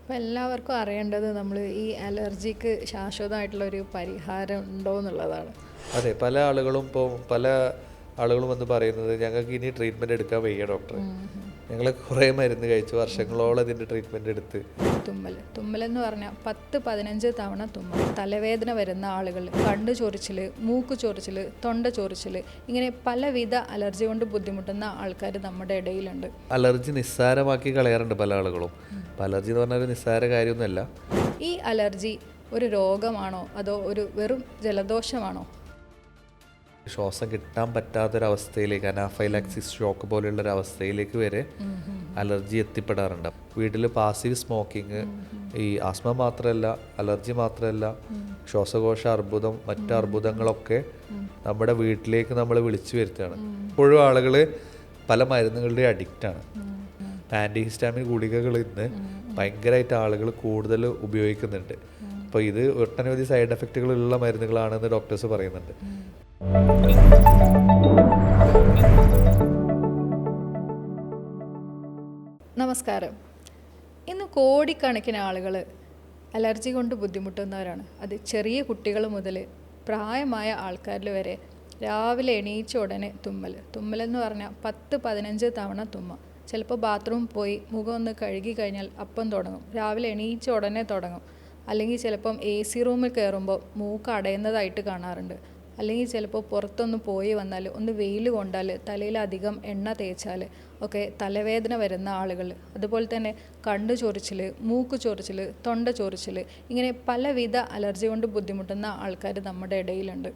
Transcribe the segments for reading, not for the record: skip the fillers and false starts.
അപ്പോൾ എല്ലാവർക്കും അറിയേണ്ടത് നമ്മൾ ഈ അലർജിക്ക് ശാശ്വതമായിട്ടുള്ളൊരു പരിഹാരം ഉണ്ടോ എന്നുള്ളതാണ്. അതെ, പല ആളുകളും വന്ന് പറയുന്നത് ഞങ്ങൾക്ക് ഇനി ട്രീറ്റ്മെൻറ്റ് എടുക്കാൻ വയ്യ ഡോക്ടർ. ഞങ്ങൾ കുറേ മരുന്ന് കഴിച്ചു, വർഷങ്ങളോളം ഇതിൻ്റെ ട്രീറ്റ്മെൻറ്റ് എടുത്ത്. തുമ്മലെന്ന് പറഞ്ഞാൽ 10-15 തവണ തുമ്മൽ, തലവേദന വരുന്ന ആളുകൾ, കണ്ണ് ചൊറിച്ചിൽ, മൂക്ക് ചൊറിച്ചിൽ, തൊണ്ട ചൊറിച്ചിൽ, ഇങ്ങനെ പലവിധ അലർജി കൊണ്ട് ബുദ്ധിമുട്ടുന്ന ആൾക്കാർ നമ്മുടെ ഇടയിലുണ്ട്. അലർജി നിസ്സാരമാക്കി കളയാറുണ്ട് പല ആളുകളും. അലർജി എന്ന് പറഞ്ഞാൽ ഒരു നിസ്സാര കാര്യമൊന്നുമല്ല. ഈ അലർജി ഒരു രോഗമാണോ അതോ ഒരു വെറും ജലദോഷമാണോ? ശ്വാസം കിട്ടാൻ പറ്റാത്തൊരവസ്ഥയിലേക്ക്, അനാഫൈലാക്സിസ് ഷോക്ക് പോലെയുള്ളൊരവസ്ഥയിലേക്ക് വരെ അലർജി എത്തിപ്പെടാറുണ്ട്. വീട്ടിൽ പാസീവ് സ്മോക്കിങ്, ഈ ആസ്മ മാത്രമല്ല, അലർജി മാത്രമല്ല, ശ്വാസകോശ അർബുദം, മറ്റ് അർബുദങ്ങളൊക്കെ നമ്മുടെ വീട്ടിലേക്ക് നമ്മൾ വിളിച്ചു വരുത്തുകയാണ്. ഇപ്പോഴും ആളുകൾ പല മരുന്നുകളുടെ അഡിക്റ്റാണ്. ആൻറ്റിഹിസ്റ്റാമിൻ ഗുളികകൾ ഇന്ന് ഭയങ്കരമായിട്ട് ആളുകൾ കൂടുതൽ ഉപയോഗിക്കുന്നുണ്ട്. അപ്പോൾ ഇത് ഒട്ടനവധി സൈഡ് എഫക്റ്റുകളുള്ള മരുന്നുകളാണെന്ന് ഡോക്ടേഴ്സ് പറയുന്നുണ്ട്. നമസ്കാരം. ഇന്ന് കോടിക്കണക്കിന് ആളുകൾ അലർജി കൊണ്ട് ബുദ്ധിമുട്ടുന്നവരാണ്. അത് ചെറിയ കുട്ടികൾ മുതൽ പ്രായമായ ആൾക്കാരിൽ വരെ. രാവിലെ എണീച്ച ഉടനെ തുമ്മലെന്ന് പറഞ്ഞാൽ 10-15 തവണ തുമ്മ. ചിലപ്പോൾ ബാത്റൂം പോയി മുഖം ഒന്ന് കഴുകി കഴിഞ്ഞാൽ അപ്പം തുടങ്ങും, രാവിലെ എണീച്ച ഉടനെ തുടങ്ങും. അല്ലെങ്കിൽ ചിലപ്പം AC റൂമിൽ കയറുമ്പോൾ മൂക്ക് അടയുന്നതായിട്ട് കാണാറുണ്ട്. അല്ലെങ്കിൽ ചിലപ്പോൾ പുറത്തൊന്ന് പോയി വന്നാൽ, ഒന്ന് വെയിൽ കൊണ്ടാൽ, തലയിലധികം എണ്ണ തേച്ചാൽ ഒക്കെ തലവേദന വരുന്ന ആളുകൾ. അതുപോലെ തന്നെ കണ്ണ് ചൊറിച്ചിൽ, മൂക്ക് ചൊറിച്ചിൽ, തൊണ്ട ചൊറിച്ചിൽ, ഇങ്ങനെ പലവിധ അലർജി കൊണ്ട് ബുദ്ധിമുട്ടുന്ന ആൾക്കാർ നമ്മുടെ ഇടയിലുണ്ട്.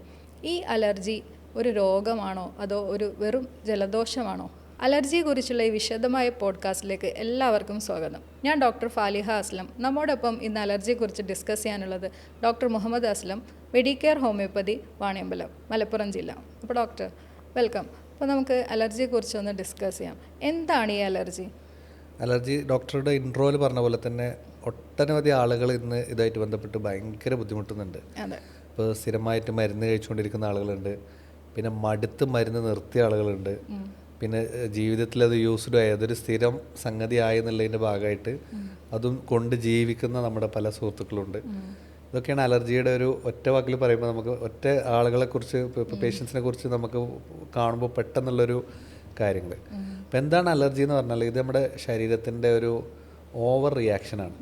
ഈ അലർജി ഒരു രോഗമാണോ അതോ ഒരു വെറും ജലദോഷമാണോ? അലർജിയെക്കുറിച്ചുള്ള ഈ വിശദമായ പോഡ്കാസ്റ്റിലേക്ക് എല്ലാവർക്കും സ്വാഗതം. ഞാൻ ഡോക്ടർ ഫാലിഹ അസ്ലം. നമ്മോടൊപ്പം ഇന്ന് അലർജിയെക്കുറിച്ച് ഡിസ്കസ് ചെയ്യാനുള്ളത് doctor Muhammad Aslam, Medicare homeopathy, Vaniyambalam, Malappuram ജില്ല. അപ്പോൾ ഡോക്ടർ വെൽക്കം. അപ്പോൾ നമുക്ക് അലർജിയെക്കുറിച്ചൊന്ന് ഡിസ്കസ് ചെയ്യാം. എന്താണ് ഈ അലർജി? അലർജി ഡോക്ടറുടെ ഇൻട്രോയിൽ പറഞ്ഞ പോലെ തന്നെ ഒട്ടനവധി ആളുകൾ ഇന്ന് ഇതായിട്ട് ബന്ധപ്പെട്ട് ഭയങ്കര ബുദ്ധിമുട്ടുന്നുണ്ട്. അതെ. ഇപ്പോൾ സ്ഥിരമായിട്ട് മരുന്ന് കഴിച്ചുകൊണ്ടിരിക്കുന്ന ആളുകളുണ്ട്, പിന്നെ മടുത്ത് മരുന്ന് നിർത്തിയ ആളുകളുണ്ട്, പിന്നെ ജീവിതത്തിൽ അത് യൂസ്ഡ് ആയി അതൊരു സ്ഥിരം സംഗതി ആയെന്നുള്ളതിൻ്റെ ഭാഗമായിട്ട് അതും കൊണ്ട് ജീവിക്കുന്ന നമ്മുടെ പല സുഹൃത്തുക്കളുണ്ട്. ഇതൊക്കെയാണ് അലർജിയുടെ ഒരു ഒറ്റ വാക്കിൽ പറയുമ്പോൾ നമുക്ക് ഒറ്റ ആളുകളെക്കുറിച്ച്, ഇപ്പോൾ പേഷ്യൻസിനെ കുറിച്ച് നമുക്ക് കാണുമ്പോൾ പെട്ടെന്നുള്ളൊരു കാര്യങ്ങൾ. അപ്പം എന്താണ് അലർജി എന്ന് പറഞ്ഞാൽ ഇത് നമ്മുടെ ശരീരത്തിൻ്റെ ഒരു ഓവർ റിയാക്ഷനാണ്.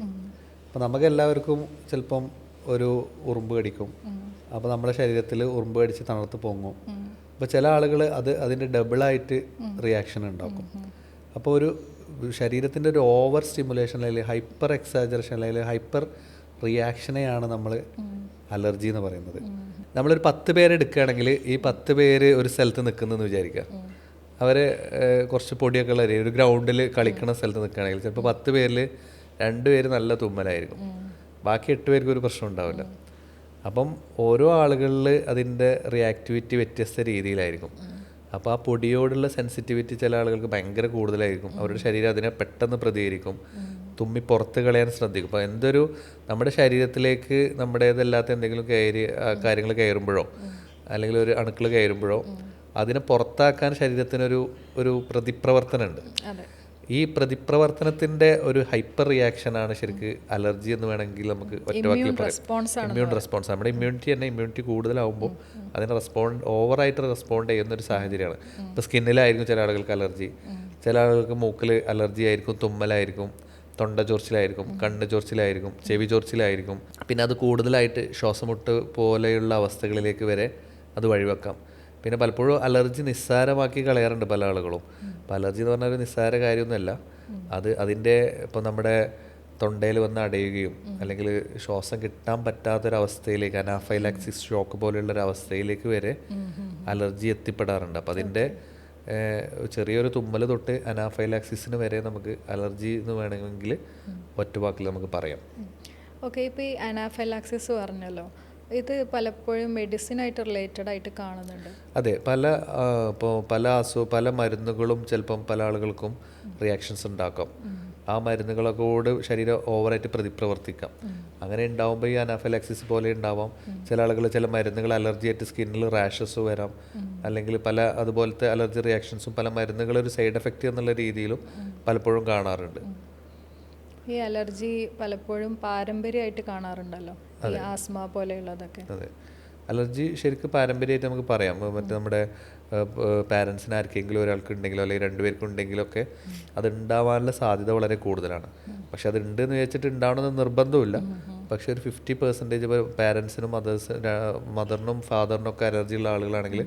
അപ്പോൾ നമുക്കെല്ലാവർക്കും ചിലപ്പം ഒരു ഉറുമ്പ് കടിക്കും, അപ്പോൾ നമ്മുടെ ശരീരത്തിൽ ഉറുമ്പ് കടിച്ച് തണുത്ത് പൊങ്ങും. അപ്പോൾ ചില ആളുകൾ അതിൻ്റെ ഡബിളായിട്ട് റിയാക്ഷൻ ഉണ്ടാക്കും. അപ്പോൾ ഒരു ശരീരത്തിൻ്റെ ഒരു ഓവർ സ്റ്റിമുലേഷൻ അല്ലെങ്കിൽ ഹൈപ്പർ എക്സാജറേഷൻ അല്ലെങ്കിൽ ഹൈപ്പർ റിയാക്ഷനെയാണ് നമ്മൾ അലർജി എന്ന് പറയുന്നത്. നമ്മളൊരു 10 പേരെ എടുക്കുകയാണെങ്കിൽ ഈ 10 പേര് ഒരു സ്ഥലത്ത് നിൽക്കുന്നതെന്ന് വിചാരിക്കുക. അവർ കുറച്ച് പൊടിയൊക്കെ ഉള്ള ഒരു ഗ്രൗണ്ടിൽ കളിക്കുന്ന സ്ഥലത്ത് നിൽക്കുകയാണെങ്കിൽ ചിലപ്പോൾ 10 പേരിൽ 2 പേര് നല്ല തുമ്മലായിരിക്കും, ബാക്കി 8 പേർക്ക് ഒരു പ്രശ്നം ഉണ്ടാവില്ല. അപ്പം ഓരോ ആളുകളിൽ അതിൻ്റെ റിയാക്ടിവിറ്റി വ്യത്യസ്ത രീതിയിലായിരിക്കും. അപ്പോൾ ആ പൊടിയോടുള്ള സെൻസിറ്റിവിറ്റി ചില ആളുകൾക്ക് ഭയങ്കര കൂടുതലായിരിക്കും. അവരുടെ ശരീരം അതിനെ പെട്ടെന്ന് പ്രതികരിക്കും, തുമ്മി പുറത്ത് കളയാൻ ശ്രദ്ധിക്കും. അപ്പോൾ നമ്മുടെ ശരീരത്തിലേക്ക് നമ്മുടേതല്ലാത്ത എന്തെങ്കിലും കാര്യങ്ങൾ കയറുമ്പോഴോ അല്ലെങ്കിൽ ഒരു അണുക്കൾ കയറുമ്പോഴോ അതിനെ പുറത്താക്കാൻ ശരീരത്തിനൊരു പ്രതിപ്രവർത്തനമുണ്ട്. ഈ പ്രതിപ്രവർത്തനത്തിൻ്റെ ഒരു ഹൈപ്പർ റിയാക്ഷനാണ് ശരിക്ക് അലർജി എന്ന് വേണമെങ്കിൽ നമുക്ക് ഒറ്റവാക്കിൽ പറയാം. Immune response. നമ്മുടെ ഇമ്മ്യൂണിറ്റി കൂടുതലാവുമ്പോൾ അതിന് ഓവറായിട്ട് റെസ്പോണ്ട് ചെയ്യുന്നൊരു സാഹചര്യമാണ്. ഇപ്പോൾ സ്കിന്നിലായിരിക്കും ചില ആളുകൾക്ക് അലർജി, ചില ആളുകൾക്ക് മൂക്കിൽ അലർജി ആയിരിക്കും, തുമ്മലായിരിക്കും, തൊണ്ട ചൊറിച്ചിലായിരിക്കും, കണ്ണ് ചൊറിച്ചിലായിരിക്കും, ചെവി ചൊറിച്ചിലായിരിക്കും. പിന്നെ അത് കൂടുതലായിട്ട് ശ്വാസമുട്ട് പോലെയുള്ള അവസ്ഥകളിലേക്ക് വരെ അത് വഴിവെക്കാം. പിന്നെ പലപ്പോഴും അലർജി നിസ്സാരമാക്കി കളയാറുണ്ട് പല ആളുകളും. അപ്പോൾ അലർജി എന്ന് പറഞ്ഞാൽ ഒരു നിസ്സാര കാര്യമൊന്നുമല്ല. അതിൻ്റെ ഇപ്പോൾ നമ്മുടെ തൊണ്ടയിൽ വന്ന് അടയുകയും അല്ലെങ്കിൽ ശ്വാസം കിട്ടാൻ പറ്റാത്തൊരവസ്ഥയിലേക്ക്, അനാഫൈലാക്സിസ് ഷോക്ക് പോലെയുള്ളൊരവസ്ഥയിലേക്ക് വരെ അലർജി എത്തിപ്പെടാറുണ്ട്. അപ്പോൾ അതിൻ്റെ ചെറിയൊരു തുമ്മൽ തൊട്ട് അനാഫൈലാക്സിസിന് വരെ നമുക്ക് അലർജി എന്ന് വേണമെങ്കിൽ ഒറ്റവാക്കിൽ നമുക്ക് പറയാം. ഓക്കെ. ഇപ്പോൾ ഈ അനാഫൈലാക്സിസ് പറഞ്ഞല്ലോ, ഇത് പലപ്പോഴും മെഡിസിനായിട്ട് റിലേറ്റഡ് ആയിട്ട് കാണുന്നുണ്ട്. അതെ, ഇപ്പോൾ പല മരുന്നുകളും ചിലപ്പം പല ആളുകൾക്കും റിയാക്ഷൻസ് ഉണ്ടാക്കാം. ആ മരുന്നുകളോട് ശരീരം ഓവറായിട്ട് പ്രതിപ്രവർത്തിക്കാം. അങ്ങനെ ഉണ്ടാവുമ്പോൾ ഈ അനാഫിലാക്സിസ് പോലെ ഉണ്ടാവാം. ചില ആളുകൾ ചില മരുന്നുകൾ അലർജി ആയിട്ട് സ്കിന്നിൽ റാഷസ് വരാം, അല്ലെങ്കിൽ അതുപോലത്തെ അലർജി റിയാക്ഷൻസും പല മരുന്നുകളൊരു സൈഡ് എഫക്റ്റ് എന്നുള്ള രീതിയിലും പലപ്പോഴും കാണാറുണ്ട്. ഈ അലർജി പലപ്പോഴും പാരമ്പര്യമായിട്ട് കാണാറുണ്ടല്ലോ, ഈ ആസ്മ പോലെയുള്ളതൊക്കെ. അതെ, അലർജി ശരിക്കും പാരമ്പര്യമായിട്ട് നമുക്ക് പറയാം. മറ്റേ നമ്മുടെ പാരൻസിന് ആർക്കെങ്കിലും ഒരാൾക്ക് ഉണ്ടെങ്കിലോ അല്ലെങ്കിൽ രണ്ടുപേർക്കും ഉണ്ടെങ്കിലോ അത് ഉണ്ടാവാനുള്ള സാധ്യത വളരെ കൂടുതലാണ്. പക്ഷെ അത് ഉണ്ട് എന്ന് വെച്ചിട്ട് ഉണ്ടാവണമെന്ന് നിർബന്ധമില്ല. പക്ഷെ ഒരു 50% ഇപ്പോൾ പാരൻസിനും മദറിനും ഫാദറിനും ഒക്കെ അലർജി ഉള്ള ആളുകളാണെങ്കിൽ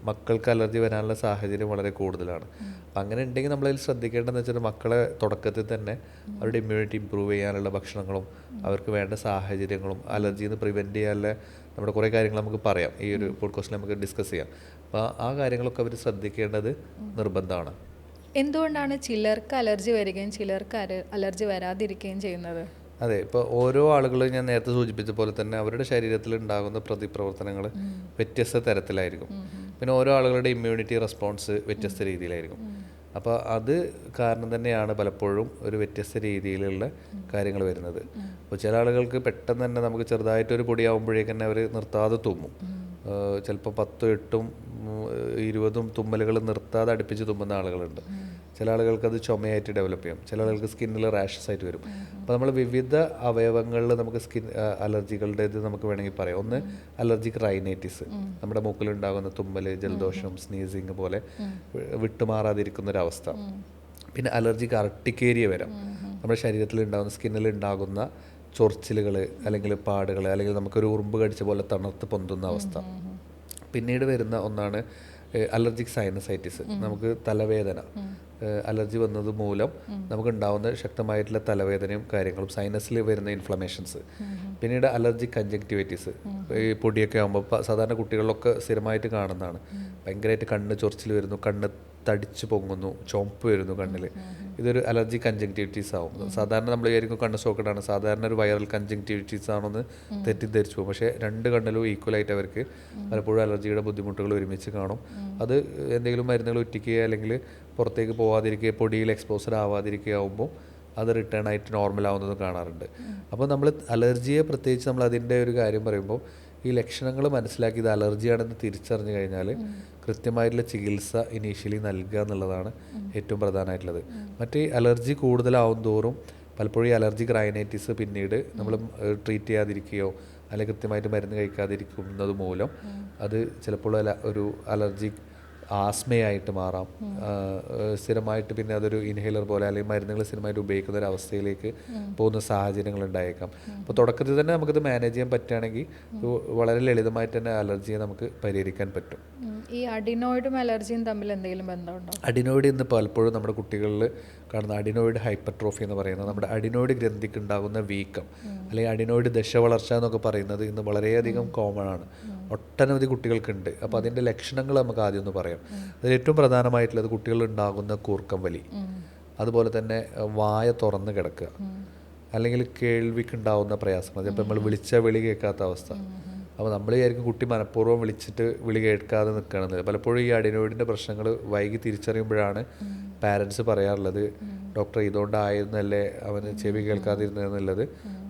മക്കൾക്ക് അലർജി വരാനുള്ള സാഹചര്യം വളരെ കൂടുതലാണ്. അപ്പം അങ്ങനെ ഉണ്ടെങ്കിൽ നമ്മളതിൽ ശ്രദ്ധിക്കേണ്ടതെന്ന് വെച്ചാൽ മക്കളെ തുടക്കത്തിൽ തന്നെ അവരുടെ ഇമ്മ്യൂണിറ്റി ഇമ്പ്രൂവ് ചെയ്യാനുള്ള ഭക്ഷണങ്ങളും അവർക്ക് വേണ്ട സാഹചര്യങ്ങളും അലർജിയിൽ നിന്ന് പ്രിവെൻറ്റ് ചെയ്യാനുള്ള നമ്മുടെ കുറേ കാര്യങ്ങൾ നമുക്ക് പറയാം, ഈ ഒരു പോഡ്കാസ്റ്റിൽ നമുക്ക് ഡിസ്കസ് ചെയ്യാം. അപ്പോൾ ആ കാര്യങ്ങളൊക്കെ അവർ ശ്രദ്ധിക്കേണ്ടത് നിർബന്ധമാണ്. എന്തുകൊണ്ടാണ് ചിലർക്ക് അലർജി വരികയും ചിലർക്ക് അലർജി വരാതിരിക്കുകയും ചെയ്യുന്നത്? അതെ, ഇപ്പോൾ ഓരോ ആളുകളും ഞാൻ നേരത്തെ സൂചിപ്പിച്ച പോലെ തന്നെ അവരുടെ ശരീരത്തിൽ ഉണ്ടാകുന്ന പ്രതിപ്രവർത്തനങ്ങൾ വ്യത്യസ്ത തരത്തിലായിരിക്കും. പിന്നെ ഓരോ ആളുകളുടെ ഇമ്മ്യൂണിറ്റി റെസ്പോൺസ് വ്യത്യസ്ത രീതിയിലായിരിക്കും. അപ്പോൾ അത് കാരണം തന്നെയാണ് പലപ്പോഴും ഒരു വ്യത്യസ്ത രീതിയിലുള്ള കാര്യങ്ങൾ വരുന്നത്. അപ്പോൾ ചില ആളുകൾക്ക് പെട്ടെന്ന് തന്നെ നമുക്ക് ചെറുതായിട്ടൊരു പൊടിയാവുമ്പോഴേക്ക് തന്നെ അവർ നിർത്താതെ തുമ്മും. ചിലപ്പോൾ 10, 8, 20 തുമ്മലുകൾ നിർത്താതെ അടുപ്പിച്ച് തുമ്മുന്ന ആളുകളുണ്ട്. ചില ആളുകൾക്ക് അത് ചുമയായിട്ട് ഡെവലപ്പ് ചെയ്യും, ചില ആളുകൾക്ക് സ്കിന്നിൽ റാഷസ് ആയിട്ട് വരും. അപ്പോൾ നമ്മൾ വിവിധ അവയവങ്ങളിൽ നമുക്ക് സ്കിൻ അലർജികളുടെ ഇത് നമുക്ക് വേണമെങ്കിൽ പറയാം. ഒന്ന് അലർജിക് റൈനൈറ്റിസ്, നമ്മുടെ മൂക്കിലുണ്ടാകുന്ന തുമ്മൽ, ജലദോഷം, സ്നീസിങ് പോലെ വിട്ടുമാറാതിരിക്കുന്ന ഒരവസ്ഥ. പിന്നെ അലർജിക് അർട്ടിക്കേരിയ വരാം, നമ്മുടെ ശരീരത്തിൽ ഉണ്ടാകുന്ന സ്കിന്നിൽ ഉണ്ടാകുന്ന ചൊറിച്ചിലുകൾ അല്ലെങ്കിൽ പാടുകൾ, അല്ലെങ്കിൽ നമുക്കൊരു ഉറുമ്പ് കടിച്ച പോലെ തണുത്ത് പൊന്തുന്ന അവസ്ഥ. പിന്നീട് വരുന്ന ഒന്നാണ് അലർജിക് സൈനസൈറ്റിസ്, നമുക്ക് തലവേദന, അലർജി വന്നത് മൂലം നമുക്കുണ്ടാവുന്ന ശക്തമായിട്ടുള്ള തലവേദനയും കാര്യങ്ങളും, സൈനസിൽ വരുന്ന ഇൻഫ്ലമേഷൻസ്. പിന്നീട് അലർജിക് കൺജങ്ക്റ്റിവൈറ്റിസ്, ഈ പൊടിയൊക്കെ ആകുമ്പോൾ സാധാരണ കുട്ടികളിലൊക്കെ സ്ഥിരമായിട്ട് കാണുന്നതാണ്. ഭയങ്കരമായിട്ട് കണ്ണ് ചൊറിച്ചിൽ വരുന്നു, കണ്ണ് തടിച്ചു പൊങ്ങുന്നു, ചുവപ്പ് വരുന്നു കണ്ണിൽ. ഇതൊരു അലർജിക് കൺജങ്ക്റ്റിവിറ്റീസ് ആവും. സാധാരണ നമ്മൾ വിചാരിക്കും കണ്ണ് സോക്കറ്റാണ്, സാധാരണ ഒരു വൈറൽ കൺജങ്ക്റ്റിവിറ്റീസ് ആണെന്ന് തെറ്റിദ്ധരിച്ചു പോകും. പക്ഷേ രണ്ട് കണ്ണിലും ഈക്വലായിട്ട് അവർക്ക് പലപ്പോഴും അലർജിയുടെ ബുദ്ധിമുട്ടുകൾ ഒരുമിച്ച് കാണും. അത് എന്തെങ്കിലും മരുന്നുകൾ ഉറ്റിക്കുക അല്ലെങ്കിൽ പുറത്തേക്ക് പോകാതിരിക്കുക, പൊടിയിൽ എക്സ്പോസർ ആവാതിരിക്കുക ആകുമ്പോൾ അത് റിട്ടേൺ ആയിട്ട് നോർമൽ ആവുന്നത് കാണാറുണ്ട്. അപ്പോൾ നമ്മൾ അലർജിയെ പ്രത്യേകിച്ച് നമ്മൾ അതിൻ്റെ ഒരു കാര്യം പറയുമ്പോൾ ഈ ലക്ഷണങ്ങൾ മനസ്സിലാക്കി ഇത് അലർജിയാണെന്ന് തിരിച്ചറിഞ്ഞു കഴിഞ്ഞാൽ കൃത്യമായിട്ടുള്ള ചികിത്സ ഇനീഷ്യലി നൽകുക എന്നുള്ളതാണ് ഏറ്റവും പ്രധാനമായിട്ടുള്ളത്. മറ്റേ അലർജി കൂടുതലാവും തോറും പലപ്പോഴും ഈ അലർജിക് റൈനൈറ്റിസ് പിന്നീട് നമ്മൾ ട്രീറ്റ് ചെയ്യാതിരിക്കുകയോ അല്ലെങ്കിൽ കൃത്യമായിട്ട് മരുന്ന് കഴിക്കാതിരിക്കുന്നത് മൂലം അത് ചിലപ്പോൾ ഒരു അലർജിക് ആസ്മയായിട്ട് മാറാം. സ്ഥിരമായിട്ട് പിന്നെ അതൊരു ഇൻഹേലർ പോലെ അല്ലെങ്കിൽ മരുന്നുകൾ സ്ഥിരമായിട്ട് ഉപയോഗിക്കുന്ന ഒരു അവസ്ഥയിലേക്ക് പോകുന്ന സാഹചര്യങ്ങൾ ഉണ്ടായേക്കാം. അപ്പോൾ തുടക്കത്തിൽ തന്നെ നമുക്കത് മാനേജ് ചെയ്യാൻ പറ്റുകയാണെങ്കിൽ വളരെ ലളിതമായിട്ട് തന്നെ അലർജിയെ നമുക്ക് പരിഹരിക്കാൻ പറ്റും. ഈ അഡിനോയിഡും അലർജിയും തമ്മിൽ എന്തെങ്കിലും ബന്ധമുണ്ടോ? അഡിനോയിഡ് ഇന്ന് പലപ്പോഴും നമ്മുടെ കുട്ടികളിൽ കാണുന്ന അഡിനോയിഡ് ഹൈപ്പർട്രോഫി എന്ന് പറയുന്നത് നമ്മുടെ അഡിനോയിഡ് ഗ്രന്ഥിക്ക് ഉണ്ടാകുന്ന വീക്കം അല്ലെങ്കിൽ അഡിനോയിഡ് ദശവളർച്ച എന്നൊക്കെ പറയുന്നത് ഇന്ന് വളരെയധികം കോമൺ ആണ്, ഒട്ടനവധി കുട്ടികൾക്കുണ്ട്. അപ്പോൾ അതിൻ്റെ ലക്ഷണങ്ങൾ നമുക്ക് ആദ്യം ഒന്ന് പറയാം. അതിൽ ഏറ്റവും പ്രധാനമായിട്ടുള്ളത് കുട്ടികളുണ്ടാകുന്ന കൂർക്കം വലി, അതുപോലെ തന്നെ വായ തുറന്ന് കിടക്കുക, അല്ലെങ്കിൽ കേൾവിക്കുണ്ടാവുന്ന പ്രയാസങ്ങൾ, ചിലപ്പോൾ നമ്മൾ വിളിച്ച വിളി കേൾക്കാത്ത അവസ്ഥ. അപ്പോൾ നമ്മൾ വിചാരിക്കും കുട്ടി മനഃപൂർവ്വം വിളിച്ചിട്ട് വിളി കേൾക്കാതെ നിൽക്കുകയാണെന്ന്. പലപ്പോഴും ഈ അഡിനോയിഡിൻ്റെ പ്രശ്നങ്ങൾ വൈകി തിരിച്ചറിയുമ്പോഴാണ് പാരൻസ് പറയാറുള്ളത്, ഡോക്ടർ ഇതുകൊണ്ടായിരുന്നല്ലേ അവന് ചെവി കേൾക്കാതിരുന്നതെന്നുള്ളത്.